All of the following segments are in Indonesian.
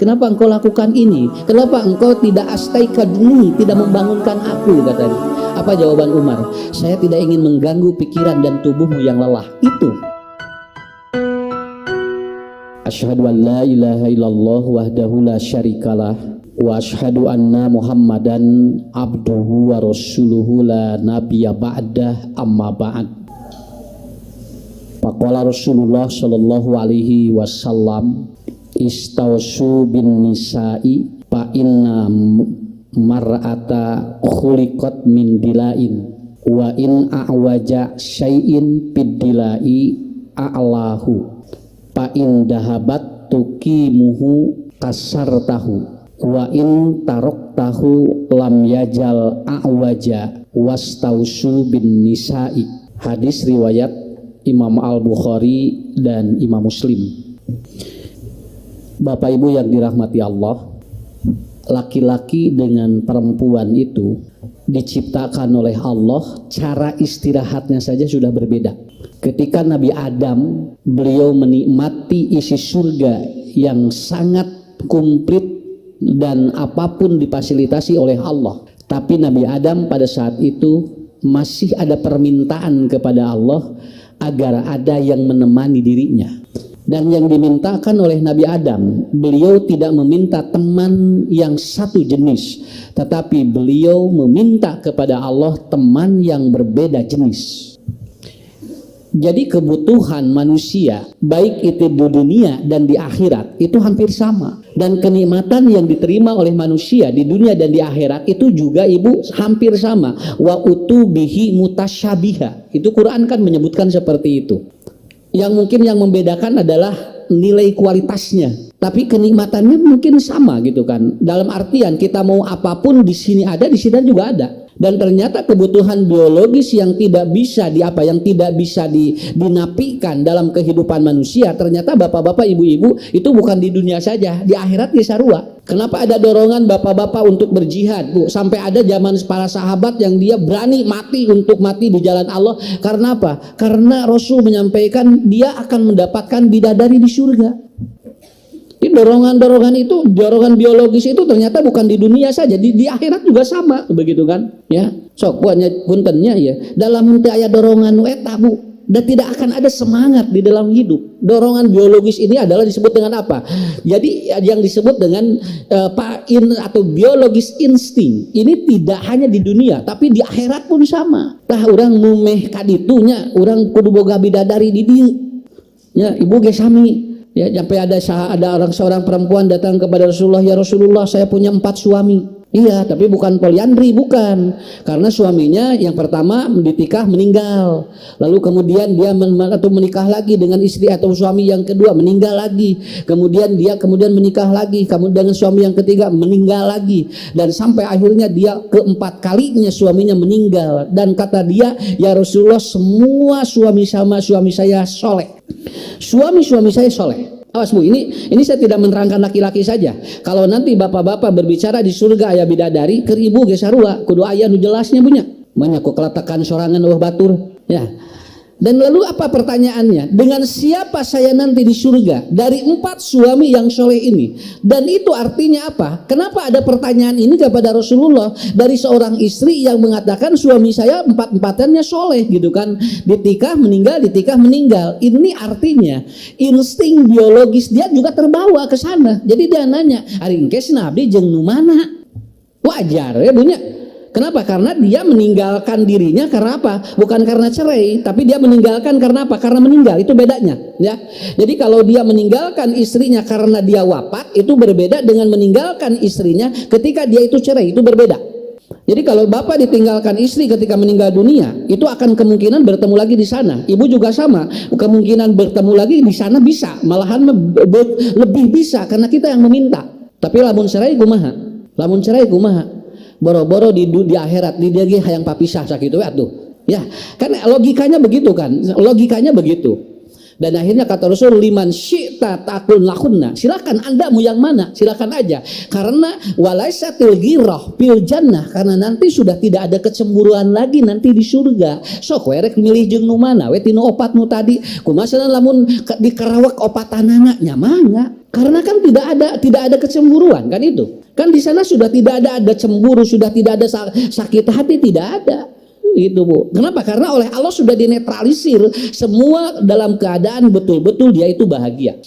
Kenapa engkau lakukan ini? Kenapa engkau tidak astaika dulu, tidak membangunkan aku, katanya. Apa jawaban Umar? Saya tidak ingin mengganggu pikiran dan tubuhmu yang lelah. Itu. Asyhadu an la ilaha illallah wahdahu la syarikalah wa asyhadu anna Muhammadan abduhu wa rasuluhu la nabiyya ba'dah amma ba'd. Faqala Rasulullah sallallahu alaihi wasallam istausu bin nisa'i fa inna mar'ata khuliqat min dilain wa in a'waja syai'in bid dilai a'lahu fa in dahabat tuqimuhu kasartahu wa in taroktahu lam yajal a'waja wastausu bin nisa'i. Hadis riwayat Imam Al-Bukhari dan Imam Muslim. Bapak Ibu yang dirahmati Allah, laki-laki dengan perempuan itu diciptakan oleh Allah, cara istirahatnya saja sudah berbeda. Ketika Nabi Adam, beliau menikmati isi surga yang sangat komplit dan apapun difasilitasi oleh Allah. Tapi Nabi Adam pada saat itu masih ada permintaan kepada Allah agar ada yang menemani dirinya. Dan yang dimintakan oleh Nabi Adam, beliau tidak meminta teman yang satu jenis, tetapi beliau meminta kepada Allah teman yang berbeda jenis. Jadi kebutuhan manusia, baik itu di dunia dan di akhirat, itu hampir sama. Dan kenikmatan yang diterima oleh manusia di dunia dan di akhirat itu juga Ibu hampir sama. Wa utubihi mutasyabiha. Itu Quran kan menyebutkan seperti itu. Yang mungkin yang membedakan adalah nilai kualitasnya, tapi kenikmatannya mungkin sama gitu kan. Dalam artian kita mau apapun di sini ada, di sini juga ada. Dan ternyata kebutuhan biologis yang tidak bisa dinapikan dalam kehidupan manusia, ternyata bapak-bapak, ibu-ibu itu bukan di dunia saja, di akhirat di sarua. Kenapa ada dorongan bapak-bapak untuk berjihad, Bu? Sampai ada zaman para sahabat yang dia berani mati untuk mati di jalan Allah. Karena apa? Karena Rasul menyampaikan dia akan mendapatkan bidadari di surga. Dorongan-dorongan itu, dorongan biologis itu ternyata bukan di dunia saja, di akhirat juga sama, begitu kan? Ya, sok buatnya puntennya ya. Dalam ayat dorongan eta, Bu, dan tidak akan ada semangat di dalam hidup. Dorongan biologis ini adalah disebut dengan apa? Jadi yang disebut dengan atau biologis insting. Ini tidak hanya di dunia, tapi di akhirat pun sama. Tah orang mumeh kaditunya, orang kudu boga bidadari di dieu. Ya, ibu ge sami. Ya, sampai ada seorang perempuan datang kepada Rasulullah, ya Rasulullah, saya punya 4 suami. Iya, tapi bukan poliandri, bukan. Karena suaminya yang pertama ditikah meninggal, lalu kemudian dia menikah lagi dengan istri atau suami yang kedua meninggal lagi, kemudian dia menikah lagi, kemudian dengan suami yang ketiga meninggal lagi, dan sampai akhirnya dia keempat kalinya suaminya meninggal. Dan kata dia, ya Rasulullah, semua suami saya soleh. Suami-suami saya soleh. Awas Bu, ini saya tidak menerangkan laki-laki saja. Kalau nanti bapak-bapak berbicara di surga aya bidadari, keur ibu ge sarua, kudu aya nu jelasnya punya. Banyak kok kelatakan sorangan eueuh batur, ya. Dan lalu apa pertanyaannya? Dengan siapa saya nanti di surga? Dari 4 suami yang soleh ini. Dan itu artinya apa? Kenapa ada pertanyaan ini kepada Rasulullah dari seorang istri yang mengatakan suami saya 4-4-nya soleh gitu kan? Ditikah meninggal. Ini artinya insting biologis dia juga terbawa ke sana. Jadi dia nanya, "Ari engke Nabi jeung nu mana?" Wajar ya punya. Kenapa? Karena dia meninggalkan dirinya karena apa? Bukan karena cerai, tapi dia meninggalkan karena apa? Karena meninggal, itu bedanya, ya. Jadi kalau dia meninggalkan istrinya karena dia wafat, itu berbeda dengan meninggalkan istrinya ketika dia itu cerai, itu berbeda. Jadi kalau bapak ditinggalkan istri ketika meninggal dunia, itu akan kemungkinan bertemu lagi di sana. Ibu juga sama, kemungkinan bertemu lagi di sana bisa, malahan lebih bisa karena kita yang meminta. Tapi lamun cerai kumaha? Boro-boro di akhirat di dia hayang papisah sakitu atuh. Ya, kan logikanya begitu kan? Dan akhirnya kata Rasul, liman syi'ta syi'ta ta'kul lahunna, silakan Anda mau yang mana, silakan aja. Karena walaisatil ghirah fil jannah, karena nanti sudah tidak ada kecemburuan lagi nanti di surga. Sok werek milih jeung nu mana we tinu opat nu tadi. Kumaha lamun dikerawak opatanana nya mangga. Karena kan tidak ada kecemburuan kan itu. Kan di sana sudah tidak ada cemburu, sudah tidak ada sakit hati, tidak ada. Gitu Bu. Kenapa? Karena oleh Allah sudah dinetralisir semua dalam keadaan betul-betul dia itu bahagia.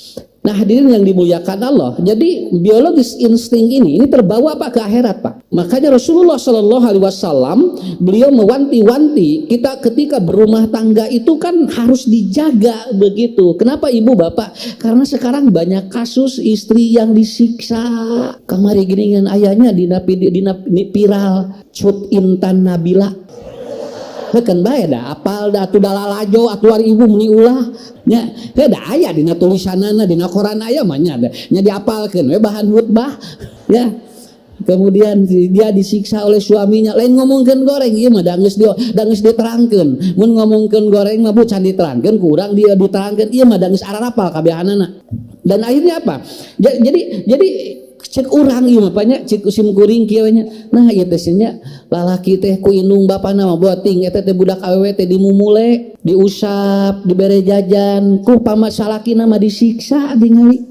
Nah hadirin yang dimuliakan Allah, jadi biologis insting ini terbawa Pak ke akhirat Pak. Makanya Rasulullah Shallallahu Alaihi Wasallam beliau mewanti-wanti kita ketika berumah tangga itu kan harus dijaga begitu. Kenapa Ibu Bapak? Karena sekarang banyak kasus istri yang disiksa. Kemarin gini dengan ayahnya di viral cut Intan Nabila. Kan bae da apal da atuh dalalajo atuh ari ibu meni ulah nya da aya dina tulisanana dina Quran aya mah nya diapalkeun we bahan khutbah ya. Kemudian dia disiksa oleh suaminya, lain ngomongkeun goreng ieu mah da geus diterangkeun. Mun ngomongkeun goreng mah bu can diterangkeun ku urang dia diterangkeun ieu mah da geus ararapal kabehanana. Dan akhirnya apa? Jadi cek urang ieu mah nya cek usim kuring kieu nya. Nah ieu teh nya lalaki teh ku indung bapana mah boting eta teh budak awewe teh dimumule, diusap, dibere jajan, ku pamasalakina mah disiksa ningali.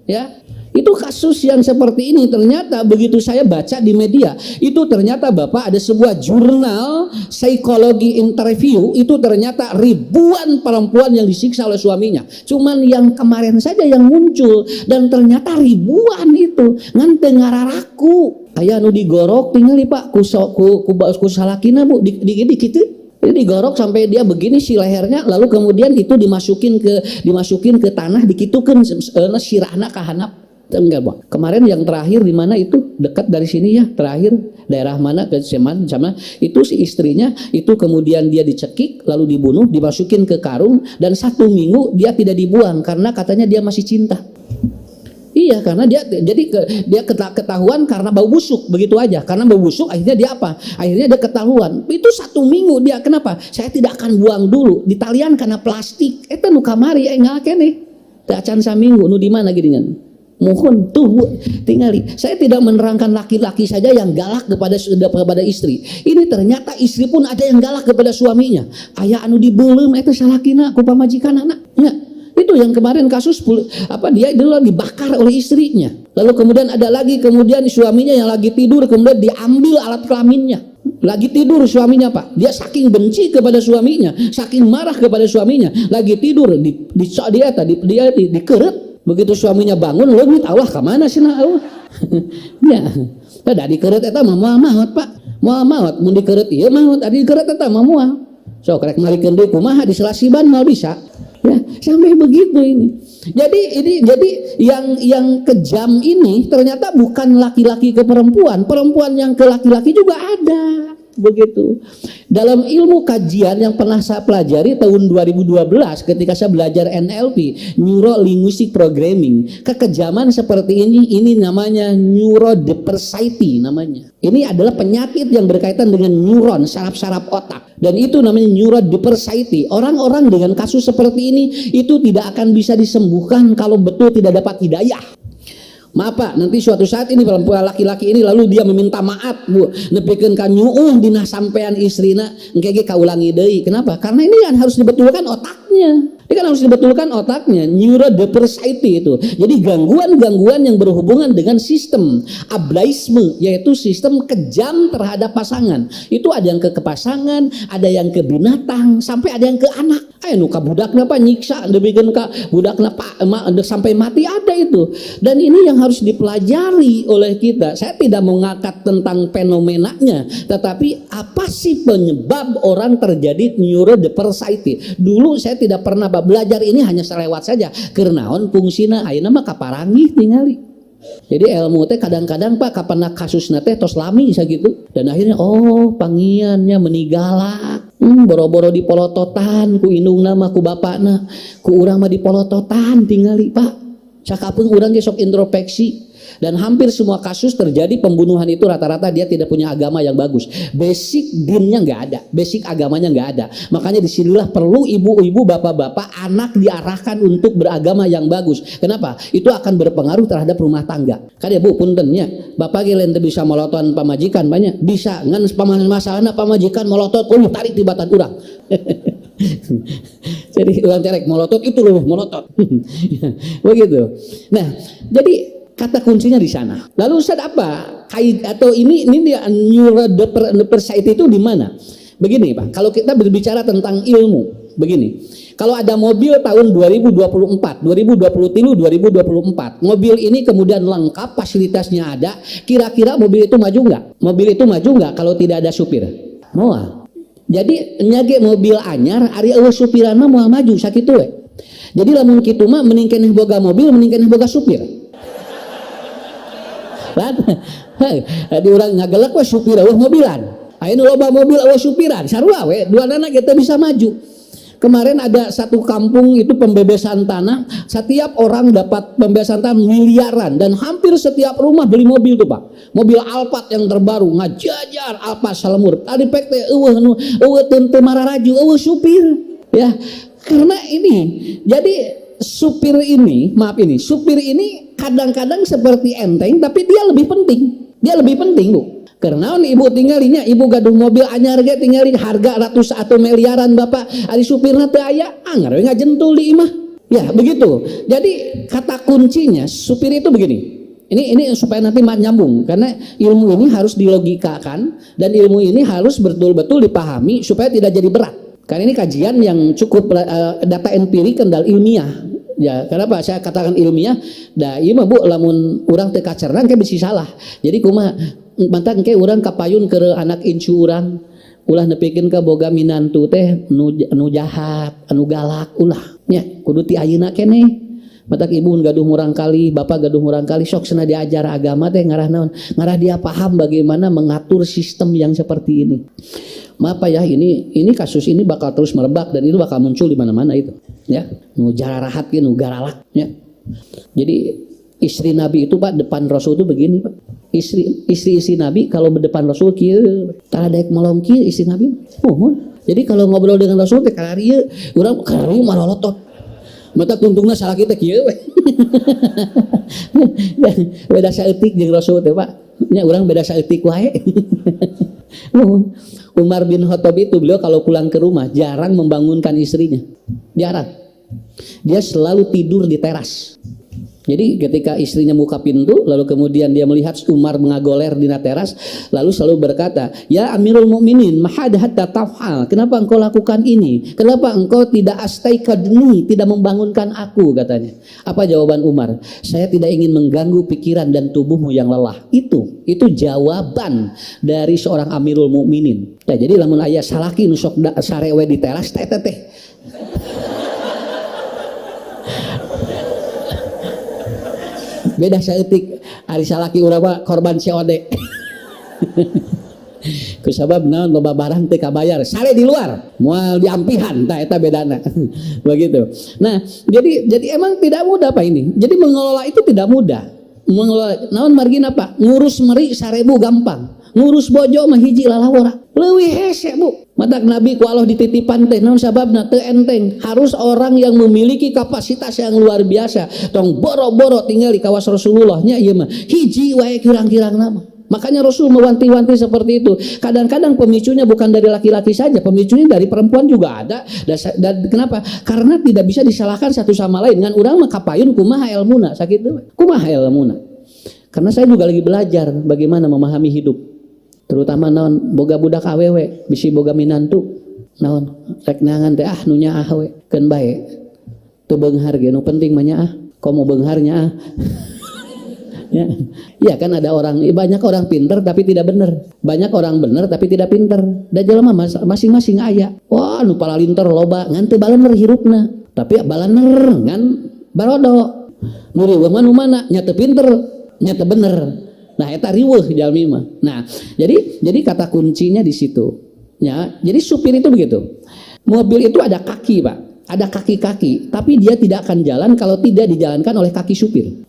Ya. Itu kasus yang seperti ini ternyata begitu saya baca di media, itu ternyata Bapak ada sebuah jurnal psikologi interview, itu ternyata ribuan perempuan yang disiksa oleh suaminya. Cuman yang kemarin saja yang muncul dan ternyata ribuan itu ngan ngararaku. Aya nu digorok tingali Pak ku salakina Bu di kitu. Jadi digorok sampai dia begini si lehernya, lalu kemudian itu dimasukin ke tanah dikitukeun sirahna ka handap. Enggak Bang. Kemarin yang terakhir di mana itu dekat dari sini ya, terakhir daerah mana ke sama itu si istrinya itu kemudian dia dicekik lalu dibunuh, dimasukin ke karung dan 1 minggu dia tidak dibuang karena katanya dia masih cinta. Iya, karena dia ketahuan karena bau busuk begitu aja. Karena bau busuk akhirnya dia apa? Akhirnya dia ketahuan. Itu 1 minggu dia kenapa? Saya tidak akan buang dulu. Di talian karena plastik. Eta nu kamari enggak keneh. Teu acan saminggu nu di mana geuningan? Mohon tuh tingali. Saya tidak menerangkan laki-laki saja yang galak kepada istri. Ini ternyata istri pun ada yang galak kepada suaminya. Aya anu dibeuleum eta salakina ku pamajikanana. Ya, itu yang kemarin kasus dia dulu dibakar oleh istrinya. Lalu kemudian ada lagi suaminya yang lagi tidur kemudian diambil alat kelaminnya. Lagi tidur suaminya Pak, dia saking benci kepada suaminya, saking marah kepada suaminya, lagi tidur dia dikeret. Begitu suaminya bangun, leungit Allah kemana sih na Allah? Ya, tada dikeret eta mah moal maot Pak, moal maot mun dikeret ieu maot, adi dikeret eta mah moal. Sok rek malikeun deui kumaha diselasiban moal bisa. Ya, sampai begitu ini. Jadi yang kejam ini ternyata bukan laki-laki ke perempuan, perempuan yang ke laki-laki juga ada. Begitu. Dalam ilmu kajian yang pernah saya pelajari tahun 2012 ketika saya belajar NLP, Neuro Linguistic Programming, kekejaman seperti ini namanya neurodiversity namanya. Ini adalah penyakit yang berkaitan dengan neuron, saraf-saraf otak. Dan itu namanya neurodiversity. Orang-orang dengan kasus seperti ini itu tidak akan bisa disembuhkan kalau betul tidak dapat hidayah. Maaf Pak, nanti suatu saat ini perempuan laki-laki ini lalu dia meminta maaf Bu, nepikeun ka nyuuh dina sampean istrina engke ge kaulangi deui. Kenapa? Karena ini kan harus dibetulkan otaknya. Ini kan harus dibetulkan otaknya, neurodiversity itu. Jadi gangguan-gangguan yang berhubungan dengan sistem ableisme, yaitu sistem kejam terhadap pasangan. Itu ada yang ke pasangan, ada yang ke binatang, sampai ada yang ke anak. Nu ka budakna Pak nyiksa, debikeun ka budakna Pak sampai mati ada itu. Dan ini yang harus dipelajari oleh kita. Saya tidak mengangkat tentang fenomenanya, tetapi apa sih penyebab orang terjadi neurodiversity? Dulu saya tidak pernah belajar ini, hanya selewat saja. Kernaon fungsina ayeuna mah kaparanggih tingali. Jadi ilmu teh kadang-kadang Pak kapan kasusna teh tos lami sakitu. Dan akhirnya pangiannya menigalak. Boro-boro dipolototan ku indungna mah ku bapakna, ku urang mah dipolototan tingali Pak. Sakapeung urang ge sok introspeksi. Dan hampir semua kasus terjadi pembunuhan itu rata-rata dia tidak punya agama yang bagus. Basic dinnya nggak ada, basic agamanya nggak ada. Makanya disinilah perlu ibu-ibu, bapak-bapak, anak diarahkan untuk beragama yang bagus. Kenapa? Itu akan berpengaruh terhadap rumah tangga. Kan ya Bu, puntennya, bapak gelen bisa melotot pamajikan banyak, bisa ngan masalahna pamajikan melotot, tarik tibatan urang. Jadi urang cerek melotot itu loh melotot. Begitu. Nah, jadi kata kuncinya di sana. Lalu Ustaz apa? Atau ini dia neurodepersight itu di mana? Begini Pak, kalau kita berbicara tentang ilmu, begini. Kalau ada mobil tahun 2024, 2023, 2024, mobil ini kemudian lengkap, fasilitasnya ada, kira-kira mobil itu maju nggak? Mobil itu maju nggak kalau tidak ada supir? Moal. Jadi nyage mobil anyar, ari eueuh supiran mah moal maju sakitu we. Jadi lamun kitu mah mending keneh boga mobil, mending keneh boga supir. Di orang ngagelak we supir we mobilan. Ayeuna loba mobil we supiran, sarua we duanana kita bisa maju. Kemarin ada satu kampung itu pembebasan tanah, setiap orang dapat pembebasan tanah miliaran dan hampir setiap rumah beli mobil tuh Pak. Mobil Alphard yang terbaru ngajajar Alphard Salemur. Tadi pek teh eueuh teu mararaju eueuh supir ya. Karena ini jadi supir ini kadang-kadang seperti enteng tapi dia lebih penting Bu. Karena ibu tinggalinya ibu gaduh mobil anyar ge tingali harga ratus atau miliaran Bapak ari supirna teu aya anggar we ngajentul di imah ya begitu. Jadi kata kuncinya supir itu begini, ini supaya nanti nyambung, karena ilmu ini harus dilogikakan dan ilmu ini harus betul-betul dipahami supaya tidak jadi berat. Karena ini kajian yang cukup data empirik kendal ilmiah. Ya, kenapa saya katakan ilmiah? Da ieu mah Bu, lamun urang teu kacerna ke bisi salah. Jadi kumaha mantan ke urang kapayun ke anak incu urang, ulah nepikeun ka boga minantu teh anu jahat, anu galak ulah. Nya, kudu ti ayeuna keneh. Matak ibu gaduh murang kali, bapak gaduh murang kali, sok cenah diajar agama teh ngarah naon? Ngarah dia paham bagaimana mengatur sistem yang seperti ini. Maaf ya, ini kasus ini bakal terus merebak dan itu bakal muncul di mana-mana itu, ya. Nu jararahat ge nu garalak, ya. Jadi istri Nabi itu Pak depan Rasul itu begini Pak. Istri Nabi kalau depan Rasul kieu, tara daek molong kieu istri Nabi. Jadi kalau ngobrol dengan Rasul teh kararieu, urang kararieu malolotot. Mata tuntungna salah kita kieu we. Beda saeutik jeung Rasul teh Pak. Nya urang beda saeutik wae. Umar bin Khattab itu beliau kalau pulang ke rumah jarang membangunkan istrinya. Jarang. Dia selalu tidur di teras. Jadi ketika istrinya buka pintu lalu kemudian dia melihat Umar mengagoler di teras, lalu selalu berkata, "Ya Amirul Mukminin, mahad hatta taf'al? Kenapa engkau lakukan ini? Kenapa engkau tidak astaikadni, tidak membangunkan aku?" katanya. Apa jawaban Umar? "Saya tidak ingin mengganggu pikiran dan tubuhmu yang lelah." Itu jawaban dari seorang Amirul Mukminin. Ya, jadi lamun aya salaki nu sok sarewe di teras teh. Beda saeutik ari salaki urang mah korban COD. Kusabab naon loba barang teu kabayar, sare di luar, moal diampihan tah eta bedana. Begitu. Nah, jadi emang tidak mudah Pak ini. Jadi mengelola itu tidak mudah. Mengelola naon margina Pak? Ngurus meri 1000 gampang. Ngurus bojo mah hiji lalawara. Leuwih hese Bu. Matak Nabi ku Allah dititipan teh naon sababna teu enteng. Harus orang yang memiliki kapasitas yang luar biasa. Tong boro-boro tinggal di kawas Rasulullah nya ieu mah. Hiji wae kirang-kirang nama. Makanya Rasul mewanti-wanti seperti itu. Kadang-kadang pemicunya bukan dari laki-laki saja, pemicunya dari perempuan juga ada. Dan kenapa? Karena tidak bisa disalahkan satu sama lain. Ngan urang mah kapayun kumaha ilmuna sakitu. Kumaha ilmuna. Karena saya juga lagi belajar bagaimana memahami hidup. Terutama naon boga budak awewe bisi boga minantu naon rek neangan teh nu nyaah we keun bae teu beunghar ge nu penting mah nyaah komo beungharnya ya kan ada orang banyak orang pinter tapi tidak benar, banyak orang benar tapi tidak pinter. Da jelema masing-masing aya wah nu palalinter loba ngan teu balener hirupna tapi balener ngan barodo nu riweuh mah nu mana nya teu pinter nya teu bener. Nah, eta riweuh jalmi mah. Nah, jadi kata kuncinya di situ. Ya, jadi supir itu begitu. Mobil itu ada kaki, Pak. ada kaki-kaki, tapi dia tidak akan jalan kalau tidak dijalankan oleh kaki supir.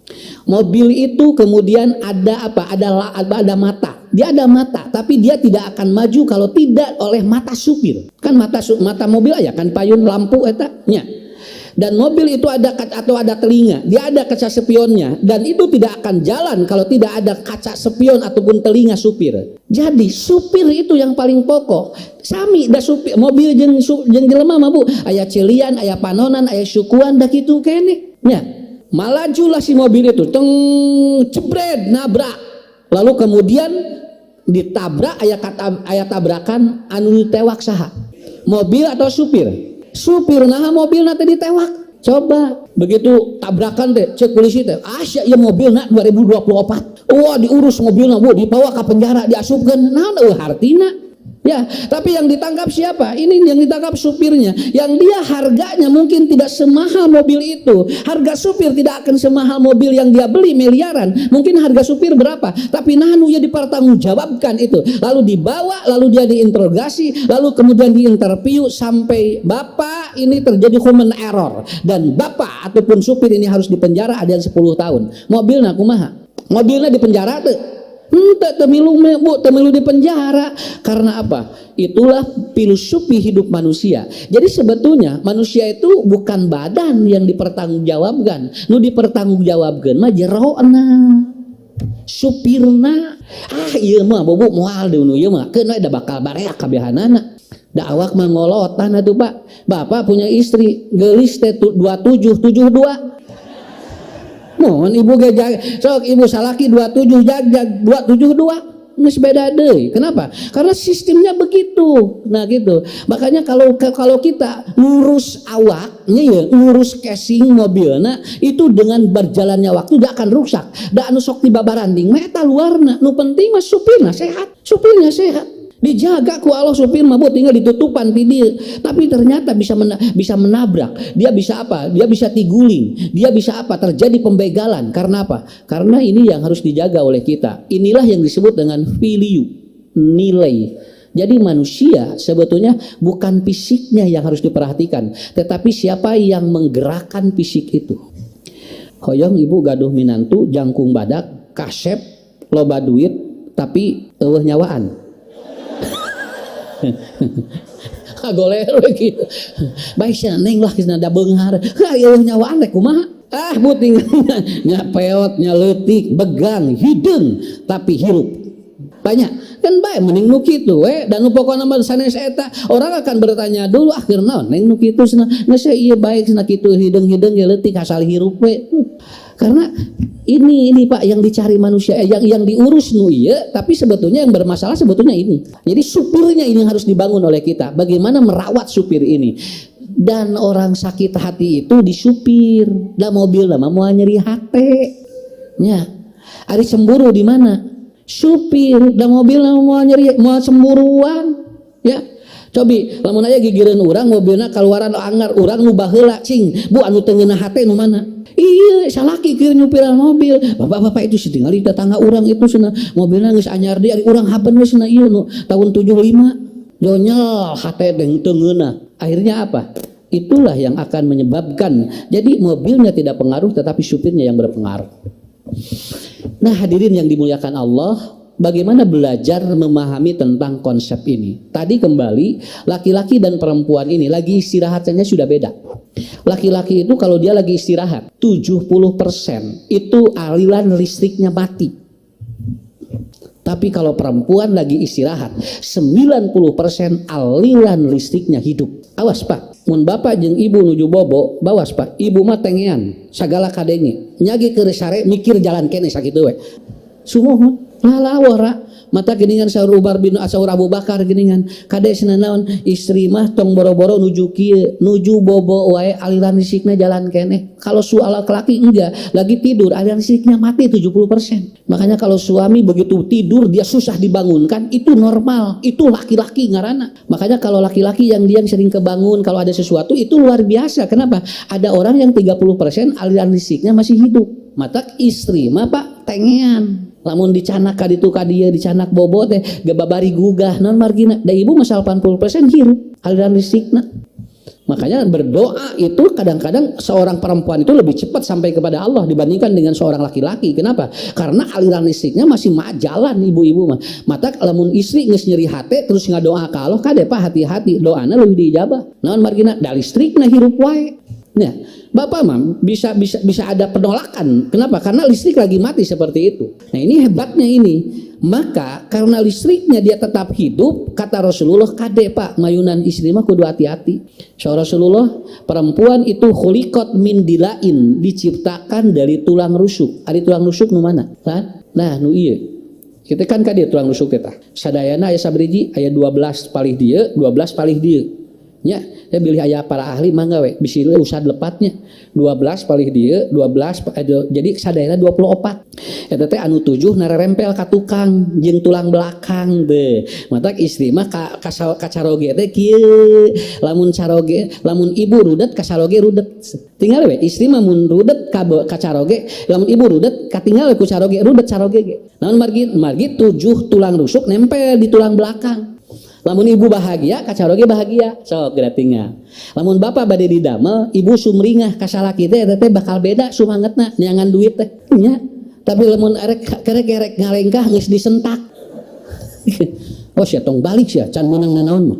Mobil itu kemudian ada apa? Ada mata. Dia ada mata, tapi dia tidak akan maju kalau tidak oleh mata supir. Kan mata mobil aja kan payun lampu eta nya. Dan mobil itu ada telinga, dia ada kaca spionnya, dan itu tidak akan jalan kalau tidak ada kaca spion ataupun telinga supir. Jadi supir itu yang paling pokok. Sami da supir mobil jeung jelema mah Bu, aya cilian, aya panonan, aya sukuan da kitu keneh. Nya. Malajulah si mobil itu, teng jebret nabrak. Lalu kemudian ditabrak aya tabrakan anu ditewak saha? Mobil atau supir? Supir nah mobil nanti ditewak. Coba begitu tabrakan teh cek polisi teh asya ieu mobilna 2024. Wah diurus mobilna Bu, dibawa ke penjara, diasupkeun. Naon eueuh hartina? Ya, tapi yang ditangkap siapa? Ini yang ditangkap supirnya. Yang dia harganya mungkin tidak semahal mobil itu. Harga supir tidak akan semahal mobil yang dia beli miliaran. Mungkin harga supir berapa? Tapi nanu ya dipertanggungjawabkan itu. Lalu dibawa, lalu dia diinterogasi, lalu kemudian diinterview sampai Bapak ini terjadi human error dan Bapak ataupun supir ini harus dipenjara ada yang 10 tahun. Mobilnya kumaha? Mobilnya dipenjara tuh. Temilu di penjara. Karena apa? Itulah filosofi hidup manusia. Jadi sebetulnya manusia itu bukan badan yang dipertanggungjawabkan. Nu dipertanggungjawabkan mah jeroana, supirna. Ieu mah bobo moal deui nu ieu mah keun da bakal barea kabehanana. Da awak mah ngolotan atuh Pak. Bapak punya istri geulis teh 2772. Mohon ibu gejag, sok ibu salaki 27 jag 272 geus beda deui. Kenapa? Karena sistemnya begitu. Nah gitu. Makanya kalau kita ngurus awaknya ya, ngurus casing mobilna itu dengan berjalannya waktu tidak akan rusak. Da anu sok dibabaranding mah eta luarna. Nu penting mah supirna sehat. Supirnya sehat. Dijaga ku Allah supir mabut tinggal ditutupan ti dieu. Tapi ternyata bisa menabrak. Dia bisa apa? Dia bisa tiguling. Dia bisa apa? Terjadi pembegalan. Karena apa? Karena ini yang harus dijaga oleh kita. Inilah yang disebut dengan value, nilai. Jadi manusia sebetulnya bukan fisiknya yang harus diperhatikan, tetapi siapa yang menggerakkan fisik itu. Hoyong ibu gaduh minantu jangkung badak, kasep, loba duit, tapi eueuh nyawaan. Golero gitu. Baik sia neng lah kisna da beunghar. Eueuh nyawaan rek kumaha? Buting nya peot, nya leutik, begang, hideung tapi hirup. Banyak kan bae mending nu kitu we dan nu pokona mah sanes eta orang akan bertanya dulu keur naon neng nu kitu cenah geus ieu bae cenah kitu hideung-hideung ge leutik asal hirup we. Karena ini Pak yang dicari manusia, yang diurus nu ieu, tapi sebetulnya yang bermasalah sebetulnya ini. Jadi supirnya ini harus dibangun oleh kita. Bagaimana merawat supir ini? Dan orang sakit hati itu di supir, da mobil mah mau nyeri hate. Nya. Ari cemburu di mana? Supir, da mobil mau nyeri, mau cemburuan. Ya. Cobi, lamun aya gigireun urang mobilna kaluaran anggar, urang nu baheula cing, Bu anu teu ngeunah hate nu mana? Iya, salaki keur nyupiran mobil. Bapak-bapak itu setinggali tetangga urang itu cenah mobilna geus anyar deui ari urang haben we cenah ieu nu tahun 75. Jonyel hate teu ngeunah. Akhirnya apa? Itulah yang akan menyebabkan jadi mobilnya tidak pengaruh tetapi supirnya yang berpengaruh. Nah, hadirin yang dimuliakan Allah, bagaimana belajar memahami tentang konsep ini? Tadi kembali, laki-laki dan perempuan ini lagi istirahatnya sudah beda. Laki-laki itu kalau dia lagi istirahat 70% itu aliran listriknya mati. Tapi kalau perempuan lagi istirahat 90% aliran listriknya hidup. Awas Pak, mun bapak jeung ibu nuju bobo, bawas Pak, ibu mah tengean sagala kadenge nyagi keur sare mikir jalan kene sakitu we. Sumuhun lalawara mata geningan saur Umar bin Saur Abu Bakar geningan kade naon istri mah tong boro-boro nuju kieu nuju bobo wae aliran listrikna jalan keneh. Kalau soal laki enggak lagi tidur aliran listriknya mati 70%. Makanya kalau suami begitu tidur dia susah dibangunkan itu normal, itu laki-laki ngaranna. Makanya kalau laki-laki yang dia sering kebangun kalau ada sesuatu itu luar biasa. Kenapa? Ada orang yang 30% aliran listriknya masih hidup. Mata istri mah Pak tengean. Lamun dicanak kaditu kadieu dicanak bobo teh gebabari gugah non margina da ibu mah 80% hirup aliran listrikna. Makanya berdoa itu kadang-kadang seorang perempuan itu lebih cepat sampai kepada Allah dibandingkan dengan seorang laki-laki. Kenapa? Karena aliran listriknya masih jalan ibu-ibu mah. Mata lamun istri geus nyeri hate terus ngadoa ka Allah kade Pak hati-hati doana leuwih diijabah. Naon margina da listrikna hirup wae. Nah, Bapak mah bisa ada penolakan. Kenapa? Karena listrik lagi mati seperti itu. Nah, ini hebatnya ini. Maka karena listriknya dia tetap hidup, kata Rasulullah, kade Pak, mayunan istri mah kudu hati-hati. So Rasulullah, perempuan itu khuliqat min dilain, diciptakan dari tulang rusuk. Ada tulang rusuk nu mana? Nah, nu ieu. Kita kan kade tulang rusuk kita. Sadayana aya sabriji, aya 12 palih dieu, 12 palih dieu. Ya, saya pilih ayah para ahli mangga we bisi usah lepatnya 12 palih dia 12 jadi sadayana 24 eta teh anu 7 narerempel ka tukang jeung tulang belakang teh matak istri mah ka caroge teh kieu lamun ibu rudet ka caroge rudet tinggal we istri mah mun rudet ka caroge lamun ibu rudet katinggal ku caroge rudet caroge ge naon margi 7 tulang rusuk nempel di tulang belakang. Lamun ibu bahagia, kacaroge bahagia, sok geura tinggal. Lamun bapak bade didamel, ibu sumringah ka salaki teh bakal beda sumangetna neangan duit teh. Nya. Tapi lamun kerek ngalengkah geus disentak. Oh sia tong balik sia can meunang nanaon mah.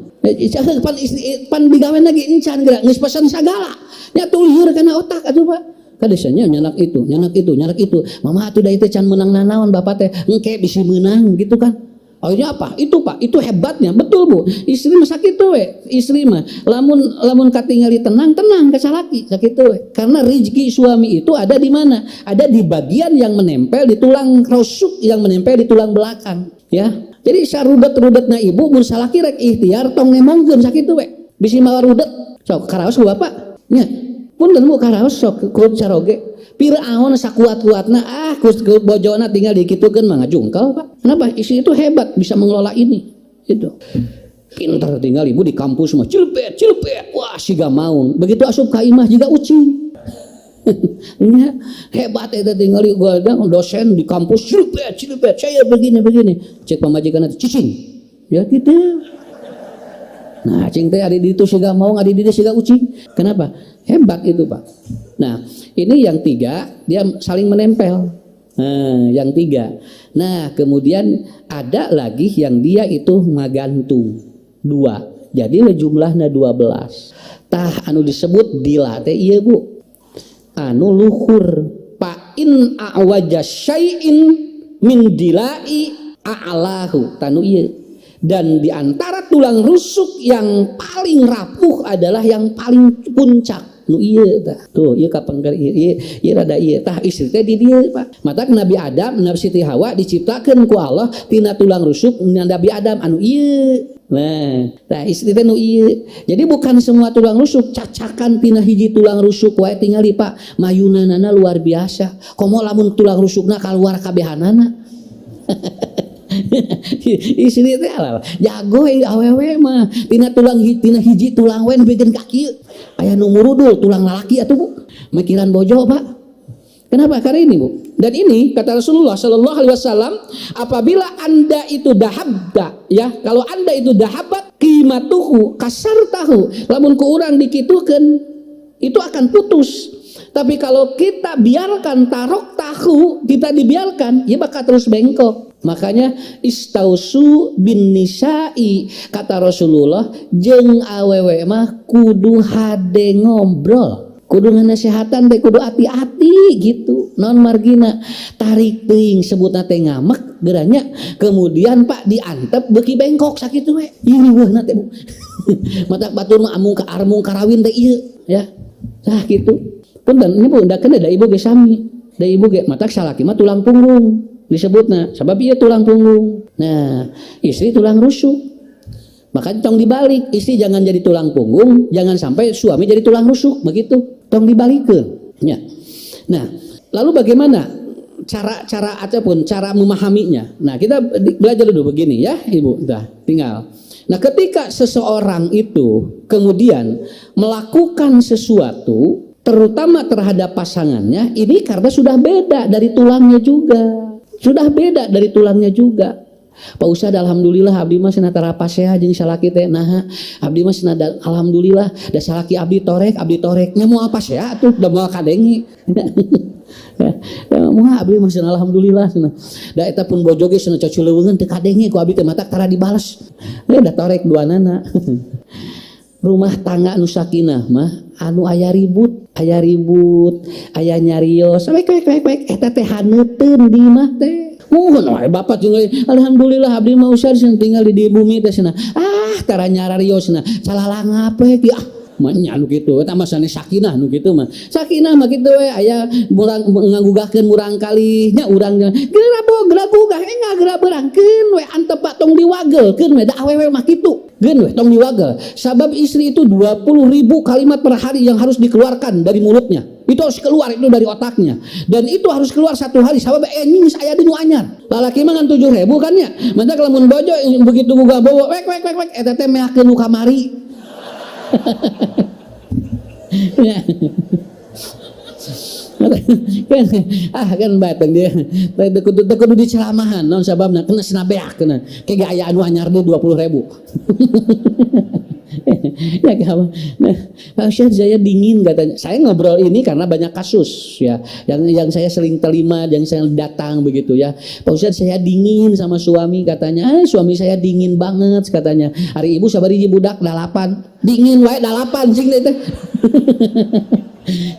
Pan digawe lagi encan geura geus pesan sagala. Nya tulihur kana otak atuh Pak. Kadesanya nyanak itu. Mama atuh da teh can meunang nanaon bapak teh engke bisi meunang gitu kan. Akhirnya apa? Itu Pak, itu hebatnya. Betul Bu. Istri mah sakitu we. Istri mah lamun katingali tenang ke salaki sakitu we. Karena rezeki suami itu ada di mana? Ada di bagian yang menempel di tulang rusuk yang menempel di tulang belakang, ya. Jadi sarudet-rudetna ibu mun salaki rek ikhtiar tong nemongkeun sakitu we. Bisi mawa rudet. Sok karaos ku Bapak. Nya. Punten Bu karaos sok ku caroge. Piraon sakuat-kuatna kus bojona tinggal dikitukeun mah ngajungkel Pak. Kenapa? Istri itu hebat bisa mengelola ini. Itu. Pintar tinggal ibu di kampus mah cilepet. Wah, siga maun. Begitu asup ka imah juga ucing. Ya, hebat eta tinggal gua ada dosen di kampus cilepet. Saya begini. Cek pamajikan itu cicing. Ya gitu. Nah, cing teh ari ditu siga maung, ari ditu siga ucing. Kenapa? Hebat itu Pak. Nah, ini yang 3 dia saling menempel. Nah, yang 3. Nah, kemudian ada lagi yang dia itu magantung 2. Jadi jumlahnya 12. Tah anu disebut dila teh ieu Bu. Anu luhur fa in awaja syai'in min dilai a'lahu tanu ieu. Dan di antara tulang rusuk yang paling rapuh adalah yang paling puncak. Nu ieu tah. Tuh, ieu kapengker ieu rada ieu tah istri teh di dieu, Pak. Mata Nabi Adam, Nabi Siti Hawa diciptakeun ku Allah tina tulang rusuk Nabi Adam anu ieu. Nah, tah istri teh nu ieu. Jadi bukan semua tulang rusuk cacakan tina hiji tulang rusuk wae tingali, Pak. Mayunanana luar biasa. Komo lamun tulang rusukna kaluar kabehanana. Istri teh jago awewe mah tina hiji tulang we bikin kaki aya nu murudul tulang lalaki atuh Bu mikiran bojo Pak. Kenapa? Karena ini Bu. Dan ini kata Rasulullah sallallahu alaihi wasallam, apabila Anda itu dahabda ya, kalau Anda itu dahabat qimatuhu kasartahu, lamun ku urang dikitukeun itu akan putus. Tapi kalau kita biarkan tarok tahu, kita dibiarkan, ya bakal terus bengkok. Makanya istausu bin nisa'i kata Rasulullah jeung awewe mah kudu hade ngobrol, kudu nganasehatan teh kudu hati-hati gitu. Naon margina tarik teuing sebutna teh ngamek geranya kemudian Pak diantep beuki bengkok sakitu we. Ieu riweuhna teh Bu. Matak batur mah amung ka armung karawin teh ieu ya. Tah gitu. Punten ini Bu da kana da ibu ge sami. Da ibu ge matak salaki mah tulang punggung disebutna sebab ia tulang punggung. Nah, istri tulang rusuk. Makanya tong dibalik, istri jangan jadi tulang punggung, jangan sampai suami jadi tulang rusuk, begitu. Tong dibalikeun. Ya. Nah, lalu bagaimana cara ataupun cara memahaminya? Nah, kita belajar dulu begini ya, Ibu. Dah, tinggal. Nah, ketika seseorang itu kemudian melakukan sesuatu terutama terhadap pasangannya, ini karena sudah beda dari tulangnya juga. Sudah beda dari tulangnya juga. Pak Ustad alhamdulillah abdi mah cenah tarapaseha jeung salaki teh nah abdi mah cenah alhamdulillah da salaki abdi toreknya mau apa sih atuh da moal kadengi moal abdi mah cenah alhamdulillah cenah da eta pun bojo ge cenah coculeuweungeun teu kadengi ku abdi teh matak tara dibales da torek duanana. Rumah tangga anu sakinah mah anu aya ribut aya nyarios wek eta teh haneuteun di mah teh. Bapak tinggal alhamdulillah abdi mah Ustad tinggal di bumi teh cenah. Tara nyarariosna calalangap we nya nu kitu eta mah sanes sakinah nu kitu mah. Sakinah mah kitu we aya urang ngagugahkeun urang kali nya urang geura gugah geura berangkeun we antep tong diwagelkeun we da awewe mah kitu. Geun we tong diwagel. Sabab istri itu 20.000 kalimat per hari yang harus dikeluarkan dari mulutnya. Itu harus keluar itu dari otaknya dan itu harus keluar satu hari sabab anjing aya di nu anyar lalaki mah ngan 7.000 kan nya mantap lamun bojo begitu gugah bawa wek eta teh meakeun nu kamari kan batang dia kudu dicelamahan naon sababna kena sinabeak kena kayak aya anu anyar teh 20.000 ya kawan. Nah, Pak Ustadz saya dingin katanya. Saya ngobrol ini karena banyak kasus ya, yang saya sering terima, yang saya datang begitu ya. Pak Ustadz saya dingin sama suami katanya. Suami saya dingin banget katanya. Hari ibu sabari budak 8 dingin wae 8 cing teh.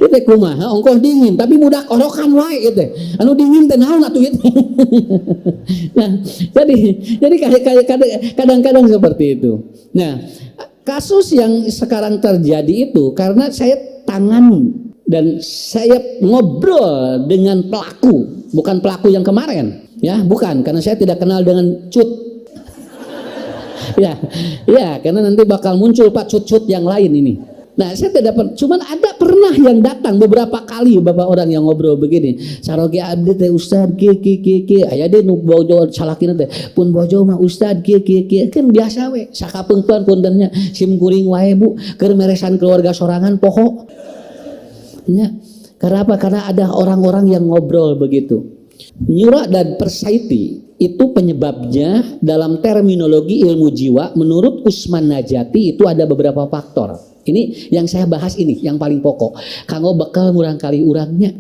Itu kumaha ongkoh dingin tapi budak orokan wae itu. Anu dingin teh naon atuh itu. Nah, jadi kadang-kadang seperti itu. Nah, kasus yang sekarang terjadi itu karena saya tangani dan saya ngobrol dengan pelaku, bukan pelaku yang kemarin, ya, bukan, karena saya tidak kenal dengan cut. Ya, karena nanti bakal muncul Pak cut-cut yang lain ini. Nah, saya tidak cuman ada pernah yang datang beberapa kali bapak orang yang ngobrol begini. Saroge abdi teh Ustad kieu aya deui nu bojo salakina teh pun bojo mah Ustad kieu kan biasa we sakapeungpeun puntennya sim kuring wae Bu keur meresan keluarga sorangan poho. Ya, karena apa? Karena ada orang-orang yang ngobrol begitu. Nyura dan persaiti itu penyebabnya dalam terminologi ilmu jiwa menurut Usman Najati itu ada beberapa faktor. Ini yang saya bahas ini yang paling pokok. Kanggo bakal murang kali urangnya.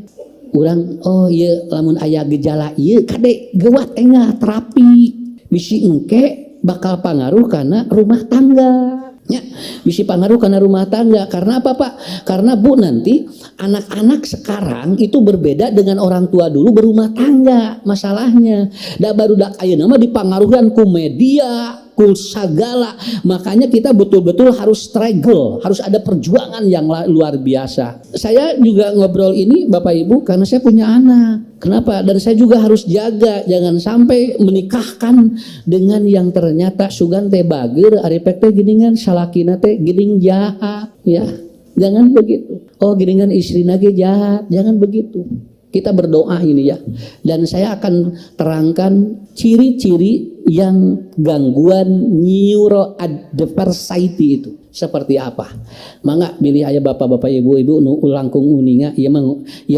Urang oh iya lamun aya gejala ieu kade geuwat enggak terapi. Bisi engke bakal pangaruh karena rumah tangga. Ya, bisi pangaruh karena rumah tangga. Karena apa Pak? Karena Bu nanti anak-anak sekarang itu berbeda dengan orang tua dulu berumah tangga masalahnya. Da baru dak ayeuna mah dipangaruhan ku media, ku sagala. Makanya kita betul-betul harus struggle, harus ada perjuangan yang luar biasa. Saya juga ngobrol ini Bapak Ibu karena saya punya anak. Kenapa? Dan saya juga harus jaga jangan sampai menikahkan dengan yang ternyata sugan teh bager, arepek teh geuningan salakina teh geuning jahat, ya. Jangan begitu. Oh, geuningan istrina ge jahat, jangan begitu. Kita berdoa ini ya. Dan saya akan terangkan ciri-ciri yang gangguan neurodiversity itu seperti apa. Mangga bilih aya bapak-bapak ibu-ibu nu langkung uninga ieu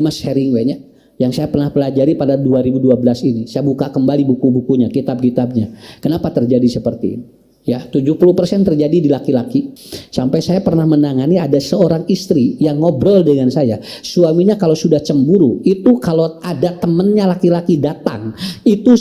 mah sharing we nya. Yang saya pernah pelajari pada 2012 ini. Saya buka kembali buku-bukunya, kitab-kitabnya. Kenapa terjadi seperti ini? Ya, 70% terjadi di laki-laki. Sampai saya pernah menangani ada seorang istri yang ngobrol dengan saya. Suaminya kalau sudah cemburu, itu kalau ada temennya laki-laki datang, itu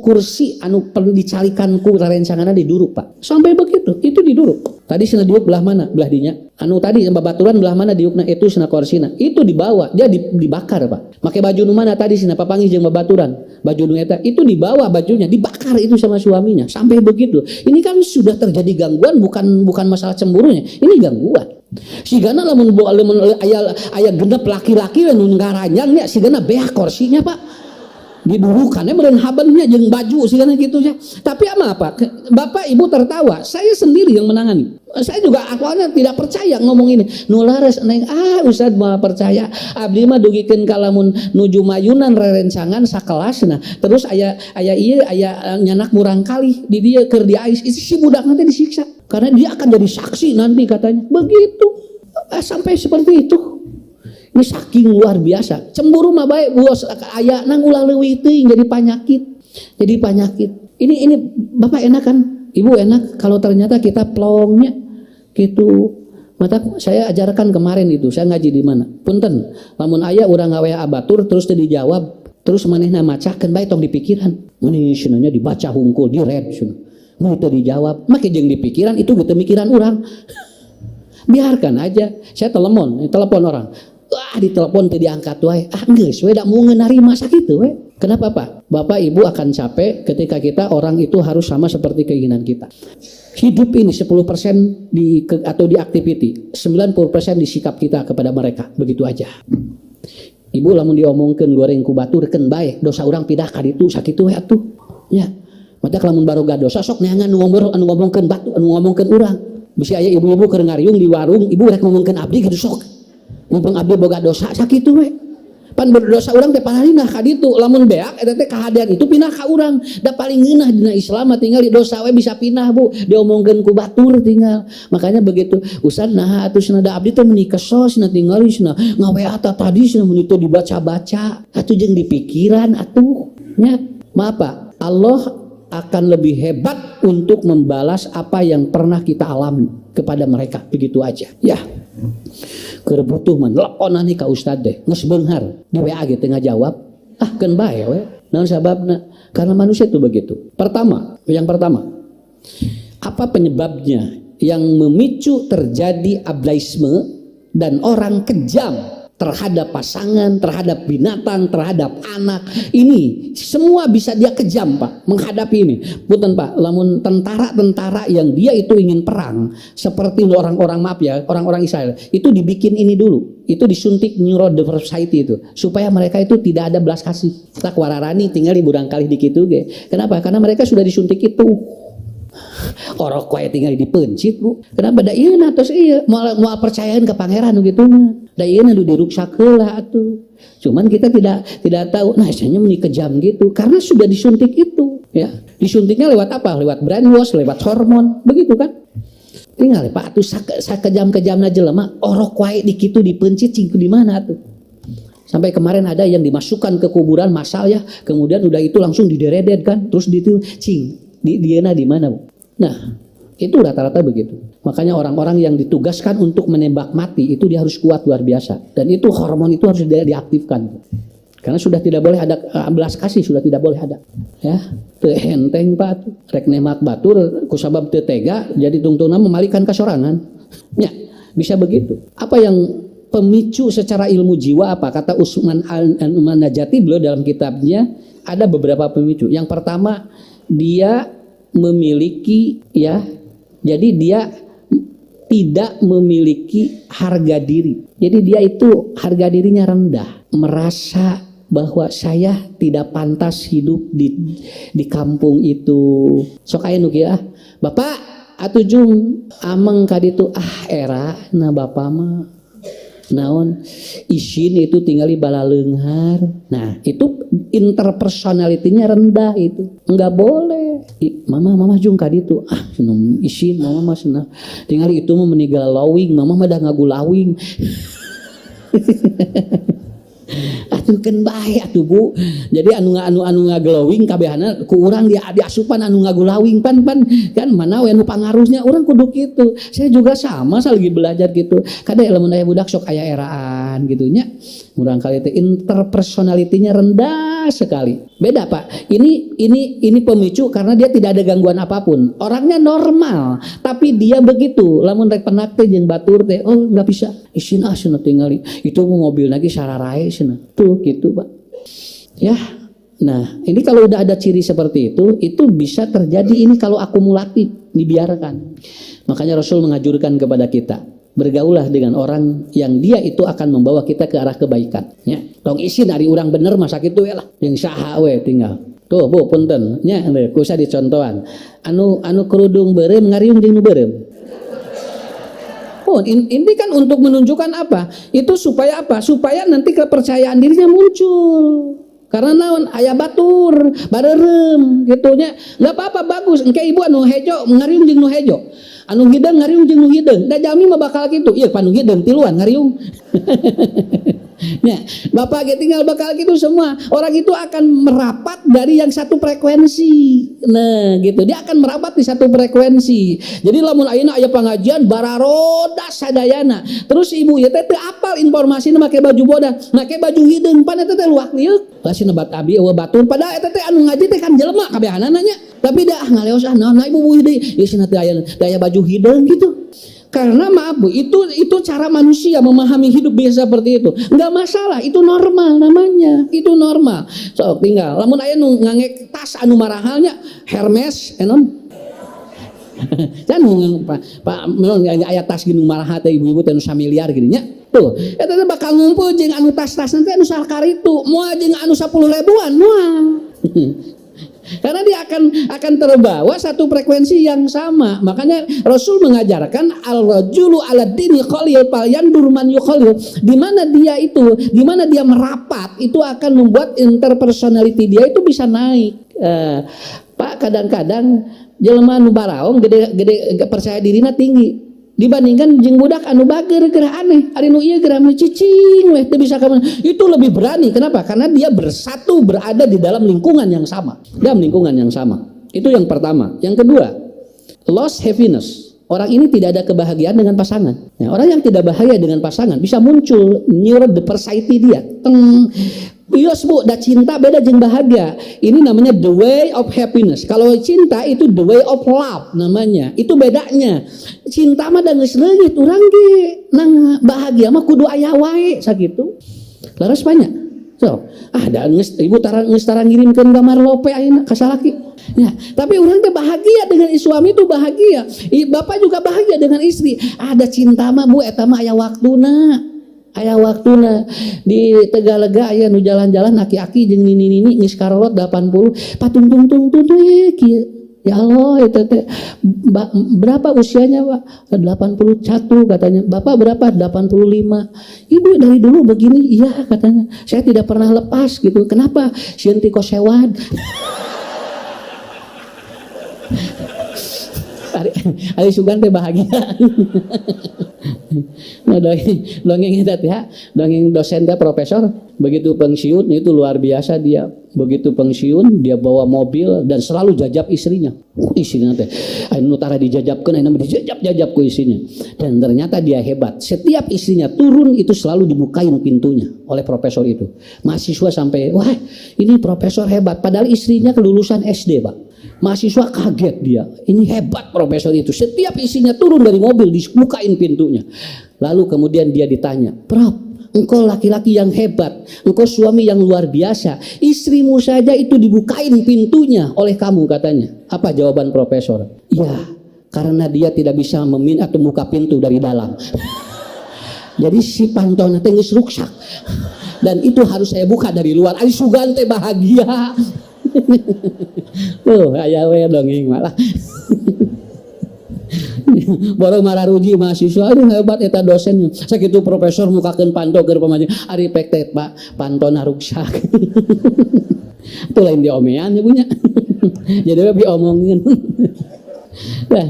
kursi anu perlu dicarikanku rencana diduruk Pak. Sampai begitu, itu diduruk. Tadi sina diuk belah mana? Belah dinya. Anu tadi babaturan belah mana diukna itu sina korsina. Itu dibawa, dia dibakar Pak. Make baju nu mana tadi sina papanggih jeung babaturan. Baju nu eta itu dibawa bajunya, dibakar itu sama suaminya. Sampai begitu. Ini kan sudah terjadi gangguan bukan masalah cemburunya. Ini gangguan. Sigana lamun aya genep laki-laki nu ngaranjang nya sigana beak kursinya Pak. Didurukannya meureun habannya jeung baju sigana kitu ya. Tapi apa? Bapak Ibu tertawa, saya sendiri yang menangani. Saya juga awalnya tidak percaya ngomong ini. Nu laras neng Ustad mah percaya. Abdi mah dugikeun ka lamun nuju mayunan rerencangan sakelasna. Terus aya nyanak murang kali di dia keur diais si budak nanti disiksa. Karena dia akan jadi saksi nanti katanya. Begitu. Sampai seperti itu. Ini saking luar biasa. Cemburu mah baik bos aya nang ulah leuwih teuing jadi penyakit. Ini Bapak enak kan, Ibu enak kalau ternyata kita plongnya gitu. Mata saya ajarkan kemarin itu, saya ngaji di mana. Punten, lamun aya urang gawe abatur terus teu dijawab, terus manehna macakeun bae tong di pikiran. Meni cenanya dibaca hungkul di red cenah. Mun teu dijawab, make jeung di pikiran itu ge teu mikiran urang. Biarkan aja. Saya telepon orang. Wah, ditelepon teu diangkat wae. Ah geus we da mau ngeunarima sakitu we. Kenapa Pak? Bapak Ibu akan capek ketika kita orang itu harus sama seperti keinginan kita. Hidup ini 10% atau di activity, 90% di sikap kita kepada mereka. Begitu aja. Ibu lamun diomongkeun goreng ku baturkeun bae, dosa urang pindah ka ditu sakitu we atuh. Nya. Mata lamun baroga dosa sok neangan anu ngomongkeun batu, anu ngomongkeun urang. Bisi aya ibu-ibu keur ngariung di warung, ibu rek ngomongkeun abdi kitu sok. Mumpung abdi boga dosa sakitu we. Pan berdosa urang teh palinah ka ditu, lamun beak eta teh kahadian itu pindah ka urang. Da paling ngeunah dina Islam tinggal di dosa we bisa pindah Bu, diomongkeun ku batur tinggal. Makanya begitu usan nah atuh cenah da abdi teh meuni kesos cenah tingali cenah ngawe ata tadi cenah meuni teu dibaca-baca, atuh jeung di pikiran atuh nya. Maaf Pak, Allah akan lebih hebat untuk membalas apa yang pernah kita alami kepada mereka, begitu aja. Ya. Keur butuh mah teleponan ka ustad deh, geus beunghar di WA ge teu ngajawab. Ah keun bae we. Naon sababna? Karena manusia itu begitu. Yang pertama, apa penyebabnya yang memicu terjadi ablaisme dan orang kejam terhadap pasangan, terhadap binatang, terhadap anak. Ini semua bisa dia kejam Pak menghadapi ini. Punten Pak, lamun tentara yang dia itu ingin perang seperti orang-orang Israel itu dibikin ini dulu, itu disuntik neurodiversity itu supaya mereka itu tidak ada belas kasih. Tak wararani tinggal di burangkali dikitu ge. Kenapa? Karena mereka sudah disuntik itu. Orok wae tinggal dipencit Bu. Kenapa da ieu tos ieu moal percayain ke pangeran gitu mah. Da ieu nu diruksak heula atuh. Cuman kita tidak tahu nah cenah meuni kejam gitu karena sudah disuntik itu ya. Disuntiknya lewat apa? Lewat brainwash, lewat hormon, begitu kan? Tinggal Pak atuh sakejam-kejamna jelema orok wae dikitu dipencit cing di mana atuh. Sampai kemarin ada yang dimasukkan ke kuburan massal ya, kemudian udah itu langsung dideredet kan, terus ditu cing Diana di mana Bu? Nah itu rata-rata begitu. Makanya orang-orang yang ditugaskan untuk menembak mati itu dia harus kuat luar biasa. Dan itu hormon itu harus diaktifkan. Karena sudah tidak boleh ada belas kasih, sudah tidak boleh ada. Ya, teu henteng Pak, rek nemak batur kusabab teu tega jadi tungtungna memalikan kasorangan. Ya, bisa begitu. Apa yang pemicu secara ilmu jiwa apa? Kata Usman An-Najati beliau dalam kitabnya ada beberapa pemicu. Yang pertama dia memiliki ya, jadi dia tidak memiliki harga diri. Jadi dia itu harga dirinya rendah, merasa bahwa saya tidak pantas hidup di kampung itu. Sok aya nu kieu ah, Bapak atuh jung ameng kaditu era nah Bapak mah naon isin itu tinggal di balaleunghar. Nah itu interpersonalitinya rendah, itu enggak boleh. Mama jung kaditu ah seneng isin mama mah senang tinggal itu mah meninggal lawing, mama mah dah ngagulawing. Atuh keun bae atuh Bu. Jadi anu ngaglowing kabehana ku urang dia diasupan anu ngagulawing pan kan mana we anu pangaruhnya urang kudu kitu. Saya juga sama lagi belajar gitu. Kada lamun aya budak sok aya eraan gitu nya. Urang kali teh interpersonalitinya rendah sekali. Beda Pak. Ini pemicu karena dia tidak ada gangguan apapun. Orangnya normal, tapi dia begitu. Lamun rek penak teh jeung batur teh oh enggak bisa. Isin cenah tingali. Itu mobil lagi sararae cenah. Tuh gitu Pak. Ya. Nah, ini kalau udah ada ciri seperti itu bisa terjadi ini kalau akumulatif dibiarkan. Makanya Rasul mengajurkan kepada kita, bergaulah dengan orang yang dia itu akan membawa kita ke arah kebaikan ya. Tong isin ari urang bener masa kitu we lah jeung saha we tinggal tuh Bu punten nya kusa dicontohan anu kerudung beureum ngariung jeung nu beureum. Oh ini kan untuk menunjukkan apa itu supaya apa, supaya nanti kepercayaan dirinya muncul. Karena naon aya batur bareureum gitu nya enggak apa-apa bagus engke ibu anu hejo ngariung jeung nu hejo, anu hideung ngariung jeung nu hideung, da jami mah bakal kitu. Ieu panu hideung tiluan ngariung. Ya, Bapak tinggal bakal gitu semua. Orang itu akan merapat dari yang satu frekuensi. Nah, gitu. Dia akan merapat di satu frekuensi. Jadi lamun ayeuna aya pengajian bararoda sadayana. Terus ibu ya teh apal informasina make baju bodas, make baju hideung pan eta teh luak liuk. Lasina bat abi eueuh batur padahal eta teh anu ngaji teh kan jelema kabehanana nya. Tapi dah ngaleos naon ibu deui. Ieu cenah teh aya baju hideung gitu. Karena maaf Bu, itu cara manusia memahami hidup biasa seperti itu. Enggak masalah, itu normal namanya. Itu normal. So, tinggal lamun aya nu ngangek tas anu marahalnya Hermes, enon. Can Pak aya tas gini marahal teh ibu-ibu teh nu samiliar gini nya. Tuh, eta teh bakal ngumpul jeung anu tas-tas nanti anu sarkar itu. Moal jeung anu 10 ribuan, moal. Karena dia akan terbawa satu frekuensi yang sama. Makanya Rasul mengajarkan al-rajulu ala dini khalil falyandur man yukhalil. Di mana dia merapat, itu akan membuat interpersonality dia itu bisa naik. Pak, kadang-kadang jelema nu baraong gede percaya dirina tinggi dibandingkan jeung budak anu bager geura aneh, ari nu ieu geura cicing weh teu bisa itu lebih berani. Kenapa? Karena dia bersatu berada di dalam lingkungan yang sama. Itu yang pertama. Yang kedua, lost happiness. Orang ini tidak ada kebahagiaan dengan pasangan. Nah, orang yang tidak bahagia dengan pasangan bisa muncul neurodiversity dia. Yes Bu, dah cinta beda jeung bahagia. Ini namanya the way of happiness. Kalau cinta itu the way of love namanya. Itu bedanya. Cinta mah da geus leungit urang ge. Nang bahagia mah kudu aya wae sakitu. Laras banyak. So, da geus ibu geus tara ngirimkeun gambar lope ayeuna ka salaki. Ya, tapi orang teh bahagia dengan suami itu bahagia. Bapak juga bahagia dengan istri. Ada cinta mah Bu, eta mah aya waktuna. Aya waktuna di Tegalega aya nu jalan-jalan aki-aki jeung nini-nini geus karolot 80 patung-tung kieu. Ya Allah itu teh berapa usianya Pak? 81 katanya. Bapak berapa? 85. Ibu dari dulu begini. Iya katanya. Saya tidak pernah lepas gitu. Kenapa? Sieun ti kosewan. Ari sugan teh bahagia. Nah, dongeng itu ya, dongeng dosen teh profesor begitu pensiun itu luar biasa dia. Begitu pensiun dia bawa mobil dan selalu jajab istrinya. Istrinya teh anu tara dijajabkeun anu dijajab ku istrinya. Dan ternyata dia hebat. Setiap istrinya turun itu selalu dibukain pintunya oleh profesor itu. Mahasiswa sampai wah, ini profesor hebat padahal istrinya kelulusan SD, Pak. Mahasiswa kaget dia, ini hebat profesor itu. Setiap isinya turun dari mobil dibukain pintunya. Lalu kemudian dia ditanya, Prof, engkau laki-laki yang hebat, engkau suami yang luar biasa, istrimu saja itu dibukain pintunya oleh kamu katanya. Apa jawaban profesor? Ya, karena dia tidak bisa atau buka pintu dari dalam. Jadi si pantun teh geus ruksak. Dan itu harus saya buka dari luar. Ari sugan teh bahagia. Tuh aya we dongeng malah. Baru mararuji mahasiswa, aduh hebat eta dosennya. Sakitu profesor mukakeun panto keur pamajian. Ari pek teh Pak, pantona ruksak. Itu lain diomean ibunya. Jadi diomongin. Nah,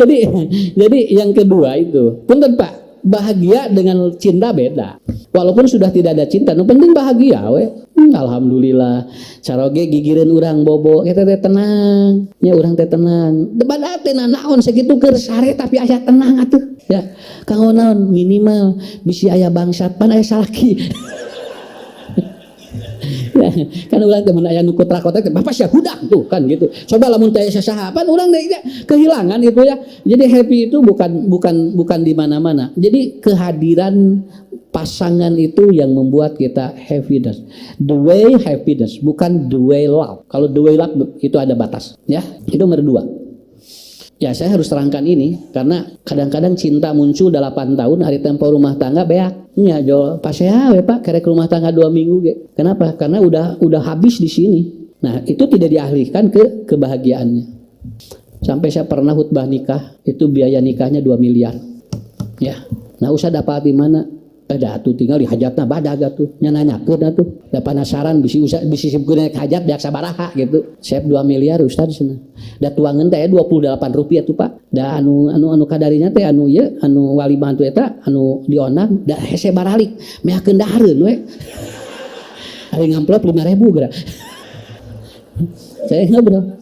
jadi yang kedua itu, punten Pak, bahagia dengan cinta beda. Walaupun sudah tidak ada cinta, nu penting bahagia we. Alhamdulillah. Saroge gigireun urang bobo eta teh tenang. Nya urang teh tenang. Padahal teh naon sakitu keur sare tapi aya tenang atuh. Ya. Kanggo naon minimal bisi aya bangsat pan aya salaki. Ya, kan urang teh mun aya nu kutra kota Bapak sia hudak tuh kan gitu. Coba lamun teh sasaha pan urang teh kehilangan itu ya. Jadi happy itu bukan di mana-mana. Jadi kehadiran pasangan itu yang membuat kita happiness. The way happiness, bukan the way love. Kalau the way love itu ada batas, ya. Itu nomor 2. Ya, saya harus terangkan ini karena kadang-kadang cinta muncul 8 tahun hari tempo rumah tangga beak. Nya jo pas saya Pak kerek rumah tangga 2 minggu ge. Kenapa? Karena udah habis di sini. Nah, itu tidak dialihkan ke kebahagiaannya. Sampai saya pernah khutbah nikah, itu biaya nikahnya 2 miliar. Ya. Nah, usah dapat di mana? ada atuh tinggal di hajatna badag atuh nya nanyakeun atuh da penasaran bisi sisipkeun hajat beak sabaraha gitu. Sep 2 miliar Ustaz cenah. Da tuangeun teh Rp28 tuh Pak. Da anu kadarinya teh anu ieu anu walimah teh eta anu dionang da hese baralik meakeun dahareun we. Ari ngamplop 5.000 geura. Saya ngobrol.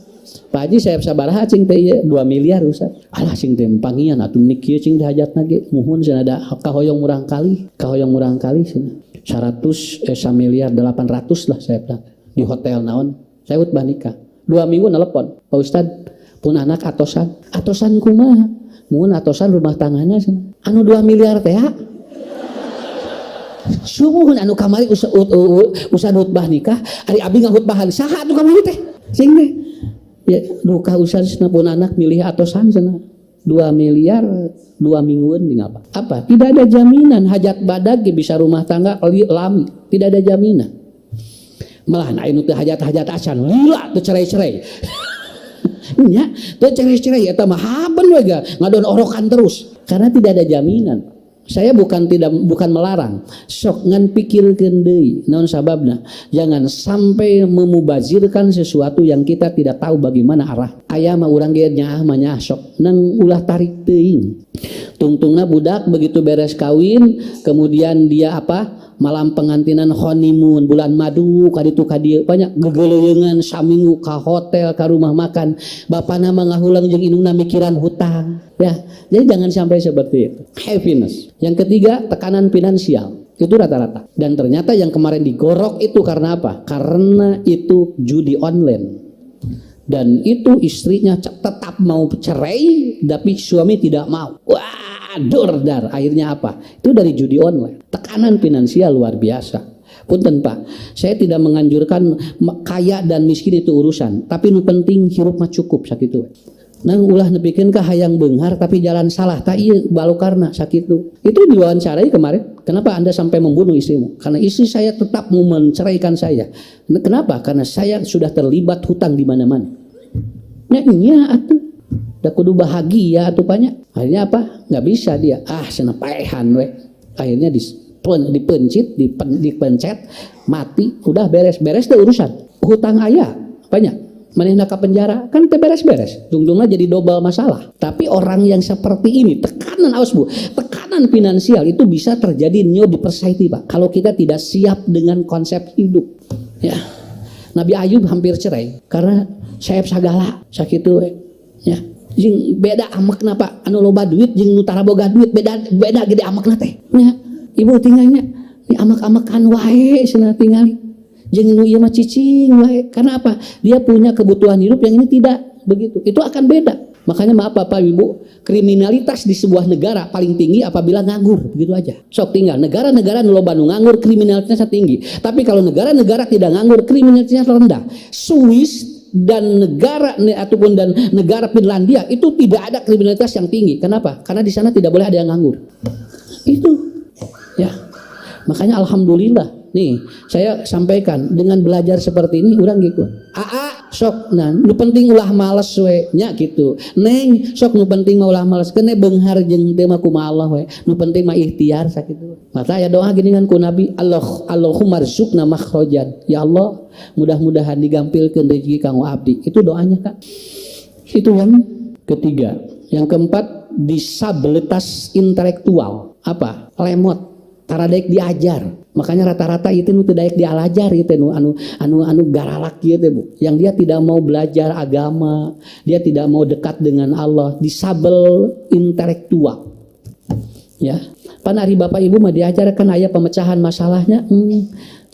Pak Haji saya sabaraha cing teh 2 miliar Ustaz. Alah cing teh pangian atuh nik kieu cing teh hajatna ge muhun cenah da kahoyong murang kali cenah. 100 miliar 800 lah saya bilang di hotel naon. Saya khutbah nikah. 2 minggu nelpon. Pak Ustaz pun anak atosan kumaha? Mun atosan rumah tanggana cenah. Anu 2 miliar teh sumuhun anu kamari usah khutbah nikah, ari abi ngahutbah saha atuh kamari teh? Cing teh ya duka usah pun anak milih atosan cenah 2 miliar 2 mingguan di apa? Tidak ada jaminan hajat badag bisa rumah tangga lami, tidak ada jaminan. Malah anu teh hajat acan lila teu cerai-cerai. Nya teu cerai-cerai eta mah haben we ngadon orokan terus karena tidak ada jaminan. Saya bukan melarang, sok ngan pikirkeun deui naon sababna. Jangan sampai memubazirkan sesuatu yang kita tidak tahu bagaimana arah. Aya mah urang ge nyaah mah nyaah sok nang ulah tarik teuing. Tungtungna budak begitu beres kawin, kemudian dia malam pengantinan honeymoon bulan madu kaditu kadieu banyak gegeleuyeungan saminggu ka hotel ka rumah makan bapana mah ngahulang jeung indungna mikiran hutang ya. Jadi jangan sampai seperti itu. Happiness. Yang ketiga, tekanan finansial. Itu rata-rata. Dan ternyata yang kemarin digorok itu karena apa? Karena itu judi online. Dan itu istrinya tetap mau cerai tapi suami tidak mau. Wah, dordar. Akhirnya apa? Itu dari judi online. Tekanan finansial luar biasa. Punten Pak, saya tidak menganjurkan kaya dan miskin itu urusan, tapi nu penting hirup mah cukup sakitu. Nang ulah nepikeun ka hayang beunghar tapi jalan salah tak ieu balukarna sakitu. Itu diwawancarai kemarin. Kenapa Anda sampai membunuh istrimu? Karena istri saya tetap mau menceraikan saya. Kenapa? Karena saya sudah terlibat hutang di mana-mana. Nya atuh. Da kudu bahagia atuh banyak. Akhirnya apa? Enggak bisa dia. Cenah paehan we. Akhirnya dipencet, mati, udah beres-beres teh urusan. Hutang aya banyak. Manehna ka penjara kan teu beres-beres. Tungtungna jadi double masalah. Tapi orang yang seperti ini tekanan tekanan finansial itu bisa terjadi new diversity Pak. Kalau kita tidak siap dengan konsep hidup. Ya. Nabi Ayub hampir cerai karena sayap sagala sakitu ya. Jeung beda amakna Pak. Anu loba duit jeung nu tara boga duit beda gede amakna teh. Ya. Ibu tinggalnya di amak-amakan wae cenah tingali. Jeung nu ieu mah cicing wae. Karena apa? Dia punya kebutuhan hidup yang ini tidak begitu. Itu akan beda. Makanya maaf Bapak Ibu, kriminalitas di sebuah negara paling tinggi apabila nganggur, begitu aja. Sok tinggal negara-negara nu loba nu nganggur kriminalitasnya tinggi. Tapi kalau negara-negara tidak nganggur kriminalitasnya rendah. Swiss dan negara Finlandia itu tidak ada kriminalitas yang tinggi. Kenapa? Karena di sana tidak boleh ada yang nganggur. Itu ya. Makanya alhamdulillah. Nih, saya sampaikan dengan belajar seperti ini urang gitu. Sok nu penting ulah males we nya gitu. Neng, sok nu penting mah ulah males kene beunghar jeung teu mah kumaha Allah we. Nu penting mah ikhtiar sakitu. Maka ya doa gini kan ku Nabi, Allahumma rzuqna makhrajan. Ya Allah, mudah-mudahan digampilkeun rezeki kanggo abdi. Itu doanya Kak. Itu yang ketiga. Yang keempat, disabilitas intelektual. Apa? Lemot. Tara daek diajar. Makanya rata-rata itu nu teu daek dialajar itu anu garalak kieu teh Bu. Yang dia tidak mau belajar agama, dia tidak mau dekat dengan Allah, disabel intelektual. Ya. Pan ari Bapak Ibu mah diajarkan aya pemecahan masalahnya.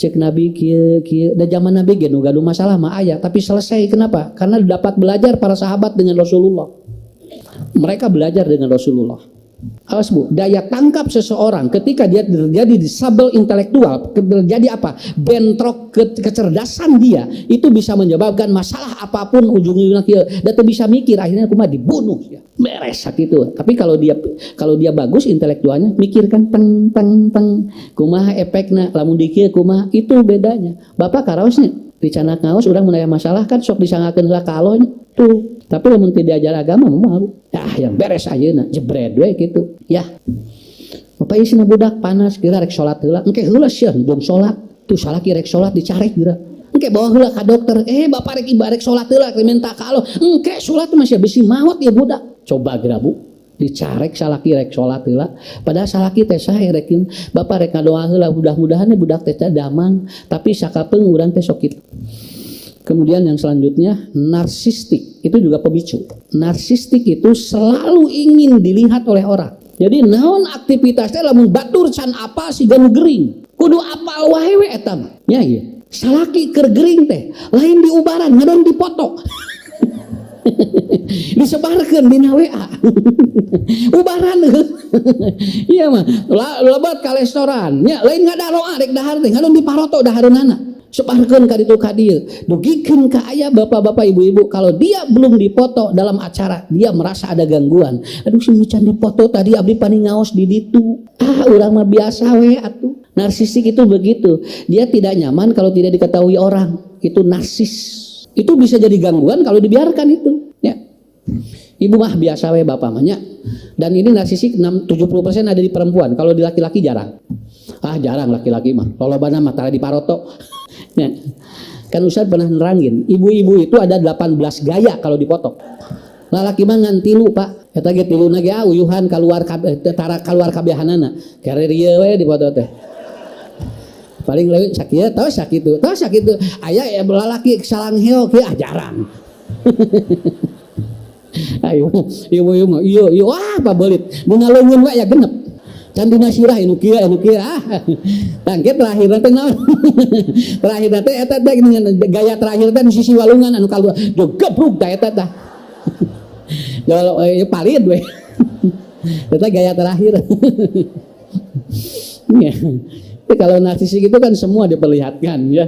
Cek Nabi kieu da zaman Nabi ge nu gaduh masalah mah aya, tapi selesai. Kenapa? Karena dapat belajar para sahabat dengan Rasulullah. Mereka belajar dengan Rasulullah. Awas Bu, daya tangkap seseorang ketika dia terjadi disabel intelektual, terjadi apa? Bentrok kecerdasan dia, itu bisa menyebabkan masalah apapun ujung-ujungnya dia teu bisa mikir, akhirnya kumaha dibunuh ya. Beres gitu. Tapi kalau dia bagus intelektualnya, mikirkan teng kumaha efekna, lamun dikieu kumaha, itu bedanya. Bapak karaosnya dicanak ngaos urang mun aya masalah kan sok disangakeun heula ka Allah tuh. Tapi lamun teu diajar agama mah yang beres ayeuna jebret we gitu. Ya. Bapak isina budak panas kira rek salat heula, engke heula sia belum salat. Tuh salaki rek salat dicarek geura. Engke bawa heula ka dokter. Bapak rek ibarek salat heula minta ka Allah. Engke salat masih bisi maot ya budak. Coba geura Bu. Dicarek salaki rek salat heula. Padahal salaki teh sae rek Bapak rek ngadoa heula mudah-mudahan budak teh damang, tapi sakapeung urang teh sok kitu. Kemudian yang selanjutnya narsistik, itu juga pemicu. Narsistik itu selalu ingin dilihat oleh orang. Jadi naon aktivitasnya lamun batur can apa si ganu gering. Kudu apal wae we eta mah. Nya ieu. Salaki keur gering teh, lain diubaran ngadon dipoto. Disebarkeun dina WA. Ubaran. Iya mah, lebat ka restoran. Nya lain ngadaroa rek dahar teh, ngadon diparoto dahareunana. Sebarkeun ka ditu ka dieu. Dugikeun ka aya bapak-bapak ibu-ibu kalau dia belum dipoto dalam acara, dia merasa ada gangguan. Aduh sing can dipoto tadi abdi paningaos di ditu. Urang mah biasa we atuh. Narsistik itu begitu. Dia tidak nyaman kalau tidak diketahui orang. Itu narsis. Itu bisa jadi gangguan kalau dibiarkan itu. Ya. Ibu mah biasa we bapak mah nya. Dan ini narsistik 70% ada di perempuan. Kalau di laki-laki jarang. Jarang laki-laki mah. Lolobana mah tara diparoto. Ya. Kan Ustaz pernah nerangin, ibu-ibu itu ada 18 gaya kalau dipotong. Lalaki mah ngan tilu Pak. Eta ge tiluna ge uyuhan keluar keluar kabehanana. Kere rieu we dipoto teh. Paling leuwih sakieu tos sakitu. Aya lalaki salang heo kieu jarang. Ayo ieu mah ieu wah pabelit. Mun ngaleungeun we ya genep. Can dina sirah anu kieu tangke terakhir teh naon terakhir teh eta teh gaya terakhir teh sisi walungan anu kaluar gebruk teh eta teh kalau palid we eta gaya terakhir. Ya. Kalau narsisik itu kan semua diperlihatkan ya.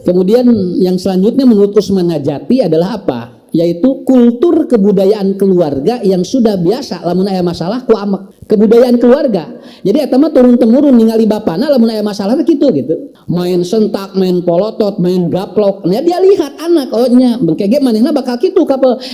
Kemudian yang selanjutnya menurut Usman Najati adalah apa? Yaitu kultur kebudayaan keluarga yang sudah biasa lamun aya masalah ku amek. Kebudayaan keluarga. Jadi eta mah turun-temurun ningali bapana lamun aya masalah gitu. Main sentak, main polotot, main gaplok. Nah, dia lihat anak nya bengkege manehna bakal kitu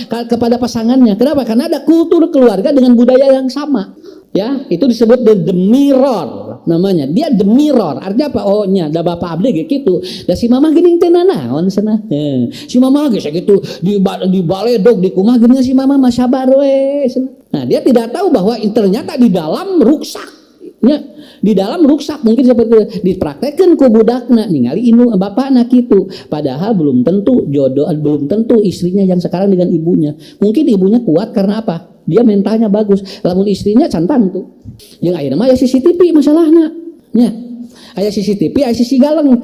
kepada pasangannya. Kenapa? Karena ada kultur keluarga dengan budaya yang sama. Ya, itu disebut the mirror namanya. Dia the mirror. Artinya apa? Nya da bapak abdi ge kitu. Da si mama geuning teh naon cenah. Si mama ge sakitu di baledog di kumaha geuning si mama mah sabar we. Nah, dia tidak tahu bahwa ternyata di dalam ruksak. Ya, di dalam ruksak mungkin seperti dipraktekkan ku budakna ningali inu bapakna kitu. Padahal belum tentu jodoh, belum tentu istrinya yang sekarang dengan ibunya. Mungkin ibunya kuat karena apa? Dia mentalnya bagus. Lamun istrinya cantang tuh. Yang ayeuna mah aya CCTV masalahna. Nya. Aya CCTV, aya sisi galeng.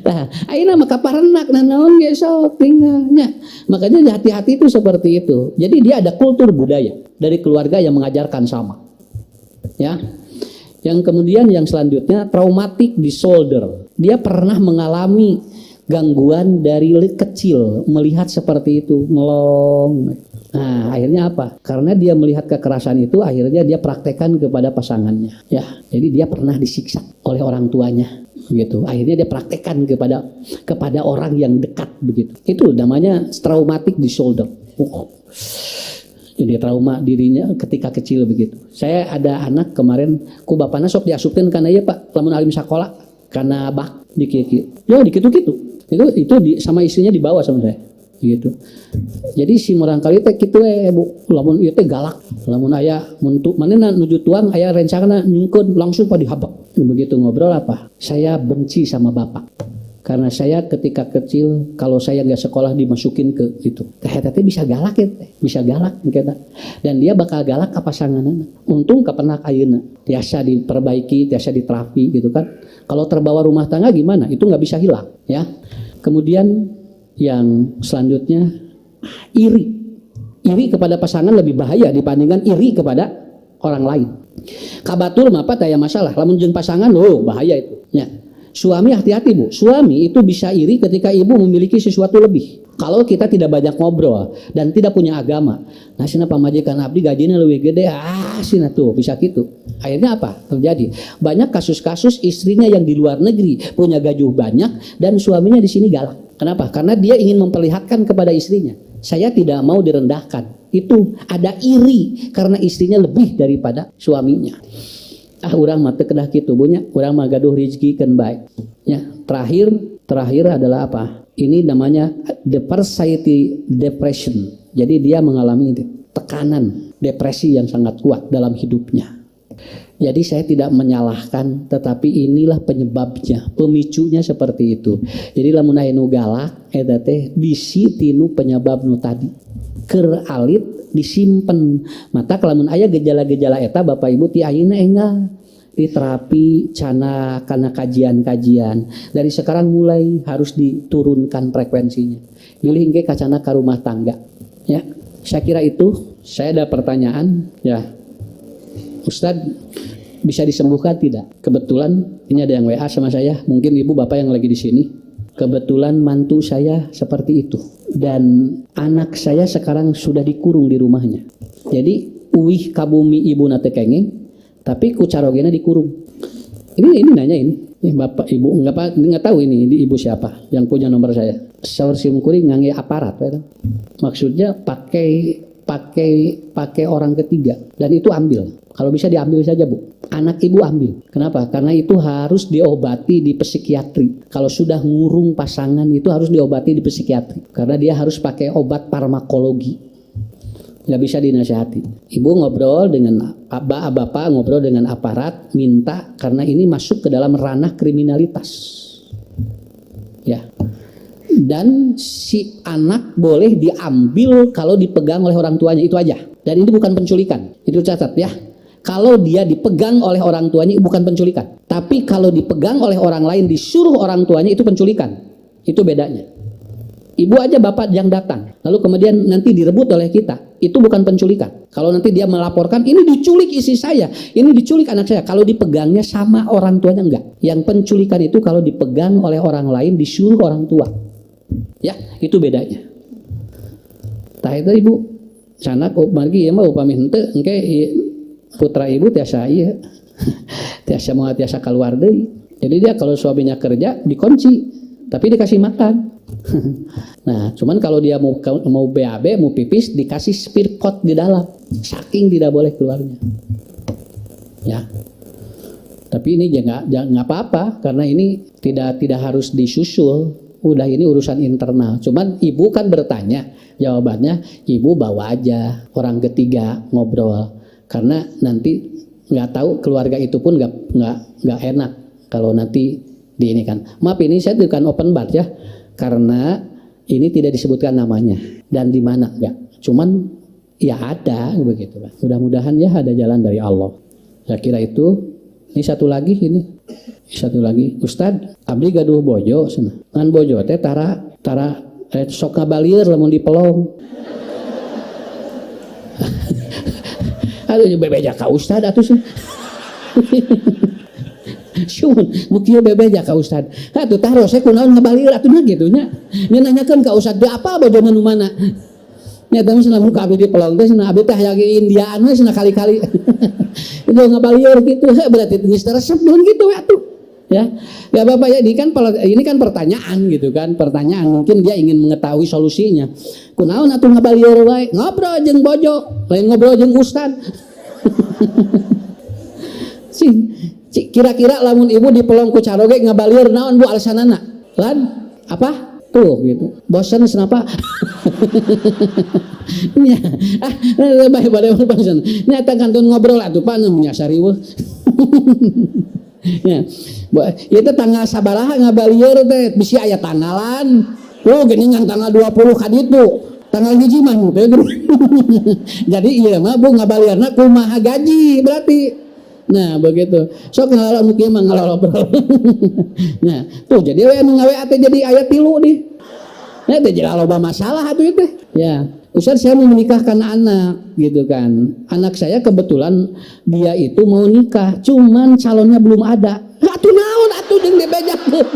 Nah, ayeuna mah kaparenak naon ge sok tinggalnya. Makanya hati-hati itu seperti itu. Jadi dia ada kultur budaya dari keluarga yang mengajarkan sama. Ya. Yang kemudian yang selanjutnya traumatic disorder. Dia pernah mengalami gangguan dari kecil, melihat seperti itu, ngelong. Nah, akhirnya apa? Karena dia melihat kekerasan itu, akhirnya dia praktekkan kepada pasangannya. Ya, jadi dia pernah disiksa oleh orang tuanya, gitu. Akhirnya dia praktekkan kepada orang yang dekat, begitu. Itu namanya traumatic disorder. Jadi trauma dirinya ketika kecil begitu. Saya ada anak kemarin, ku bapana sok diasupkeun kana ieu Pak, lamun alim sakola karena bak dikieu-kieu. Yo dikitu-kitu. Itu sama istrinya dibawa sama saya. Gitu. Jadi si murang kali teh kitu Bu, lamun ieu teh galak. Lamun aya muntu manehna nuju tuang aya rencana nyungkeun langsung pa dihabak. Begitu ngobrol apa? Saya benci sama bapak. Karena saya ketika kecil kalau saya nggak sekolah dimasukin ke itu. Teh bisa galak ya, bisa galak kita. Dan dia bakal galak ke pasanganna. Untung kepenak ayeuna. Biasa diperbaiki, biasa diterapi gitu kan. Kalau terbawa rumah tangga gimana? Itu nggak bisa hilang ya. Kemudian yang selanjutnya iri. Iri kepada pasangan lebih bahaya dibandingkan iri kepada orang lain. Kabatur mah apa taya masalah. Lamun jeung pasangan bahaya itu. Ya. Suami hati-hati Bu, suami itu bisa iri ketika ibu memiliki sesuatu lebih. Kalau kita tidak banyak ngobrol dan tidak punya agama. Nah sina pamajikan abdi gajinya lebih gede, sina tuh bisa gitu. Akhirnya apa? Terjadi. Banyak kasus-kasus istrinya yang di luar negeri punya gaji banyak dan suaminya di sini galak. Kenapa? Karena dia ingin memperlihatkan kepada istrinya. Saya tidak mau direndahkan. Itu ada iri karena istrinya lebih daripada suaminya. Urang mah teu kedah kitu bunya, urang mah gaduh rezeki kan baik. Ya, terakhir adalah apa? Ini namanya depression depression. Jadi dia mengalami tekanan, depresi yang sangat kuat dalam hidupnya. Jadi saya tidak menyalahkan, tetapi inilah penyebabnya, pemicunya seperti itu. Jadi lamun aya nu galak eta teh bisi tinu penyebab nu tadi. Keur alit disimpen. Mata lamun aya gejala-gejala eta Bapak Ibu ti ayeuna enggal di terapi cana karena kajian-kajian. Dari sekarang mulai harus diturunkan frekuensinya. Pilih engke kacana ka rumah tangga. Ya, saya kira itu. Saya ada pertanyaan, ya. Ustadz, bisa disembuhkan tidak? Kebetulan ini ada yang WA sama saya, mungkin ibu bapak yang lagi di sini. Kebetulan mantu saya seperti itu, dan anak saya sekarang sudah dikurung di rumahnya. Jadi uwih kabumi ibu nate kenging, tapi kucarogena dikurung. Ini nanyain, ya bapak ibu nggak tahu ini ibu siapa yang punya nomor saya. Saur sim kuring ngangge aparat, ya. Maksudnya pakai orang ketiga, dan itu ambil. Kalau bisa diambil saja Bu. Anak ibu ambil. Kenapa? Karena itu harus diobati di psikiatri. Kalau sudah ngurung pasangan itu harus diobati di psikiatri. Karena dia harus pakai obat farmakologi. Nggak bisa dinasihati. Ibu ngobrol dengan bapak ngobrol dengan aparat, minta, karena ini masuk ke dalam ranah kriminalitas. Ya. Dan si anak boleh diambil kalau dipegang oleh orang tuanya, itu aja. Dan ini bukan penculikan. Itu catat ya. Kalau dia dipegang oleh orang tuanya bukan penculikan. Tapi kalau dipegang oleh orang lain disuruh orang tuanya itu penculikan. Itu bedanya. Ibu aja bapak yang datang, lalu kemudian nanti direbut oleh kita, itu bukan penculikan. Kalau nanti dia melaporkan, ini diculik istri saya, ini diculik anak saya. Kalau dipegangnya sama orang tuanya enggak. Yang penculikan itu kalau dipegang oleh orang lain disuruh orang tua. Ya, itu bedanya. Tah itu ibu, sanak margi ya mah upami henteu engke putra ibu tiasa ieu. tiasa keluar deui. Jadi dia kalau suaminya kerja dikunci, tapi dikasih makan. Nah, cuman kalau dia mau BAB, mau pipis dikasih spear pot di dalam. Saking tidak boleh keluarnya. Ya. Tapi ini jangan apa-apa karena ini tidak harus disusul. Udah ini urusan internal. Cuman ibu kan bertanya, jawabannya ibu bawa aja orang ketiga ngobrol. Karena nanti nggak tahu keluarga itu pun nggak enak kalau nanti di ini kan. Maaf ini saya bukan open bar ya, karena ini tidak disebutkan namanya dan di mana nggak. Cuman ya ada begitu lah. Mudah-mudahan ya ada jalan dari Allah. Saya kira itu. Ini satu lagi Ustad abdi gaduh bojo sana. Ngan bojo teh tara sok ngabalieur lamun dipelong. Aduh bebeja ka Ustad atuh sih. Syun, mukieu bebeja ka Ustad. Atuh tah rose kunaon ngabalieur atuh gitu nya. Nya nanyakeun ka Ustad da apa bojo nu mana? Nya teh cenah muka abdi dipelong teh cenah abdi teh hayang Indiaan we cenah kali-kali. Itu ngabalieur gitu, berarti geus resep gitu atuh. Ya Bapak ya, ini kan pertanyaan gitu kan, pertanyaan mungkin dia ingin mengetahui solusinya. Kunaon atuh ngabalieur wae? Ngobrol jeung bojo, lain ngobrol jeung ustad. Kira-kira lamun ibu dipelong ku caroge ngabalieur naon Bu alasanana? Lan apa? Tuh gitu. Bosan kenapa? Nya. Bae bosan. Nyata kantun ngobrol atuh pan nyasari weuh. Ya. Ieu teh tanggal sabaraha ngabalieur teh bisi aya tanggalan. Oh geuningan tanggal 20 ka ditu. Tanggal hiji mah teh. Jadi ieu mah Bu ngabaliurna kumaha gaji berarti. Nah begitu. Sok ngalala kieu mah ngalolobrol. Nah, tuh jadi we anu ngawe teh jadi aya 3 di. Nah, teh jadi loba masalah atuh teh. Ya. Ustaz saya mau menikahkan anak gitu kan. Anak saya kebetulan dia itu mau nikah, cuman calonnya belum ada. Atuh naon atuh jeung dibejakeun.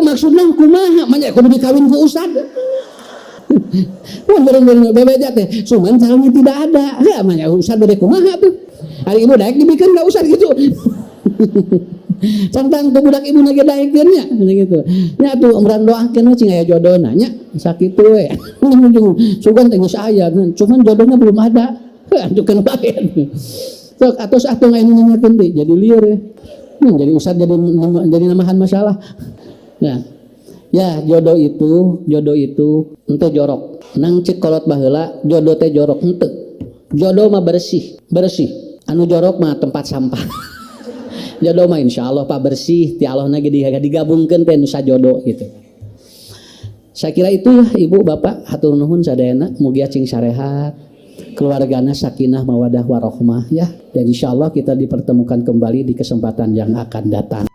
Maksudna kumaha? Manya kudu dikawin ku ustad. Mun bener-bener bebeja teh, cuman calonnya tidak ada. Ya manya ustad bade kumaha tuh. Hari ibu daek dibikeun ka ustad gitu. Cantang tuh budak ibu lagi daekeun nya gitu. Nya tuh umran doakeun cing aya jodohna nya sakitu we. Sugan teh geus aya, cuman jodohnya belum ada. Anjukeun bae. Sok atos atuh ngaingeun teh jadi lieur ya. Jadi ustad jadi namahan masalah. Nah, ya jodoh itu ente jorok. Nang cek kolot baheula jodoh teh jorok henteu. Jodoh mah bersih. Anu jorok mah tempat sampah. Jodoh mah insyaallah Pak bersih ti Allah na digabungkeun teh nu sajodoh gitu. Saya kira itu ya Ibu Bapak hatur nuhun sadayana mugi acing sarehat. Keluargana sakinah mawadah warahmah ya. Dan insyaallah kita dipertemukan kembali di kesempatan yang akan datang.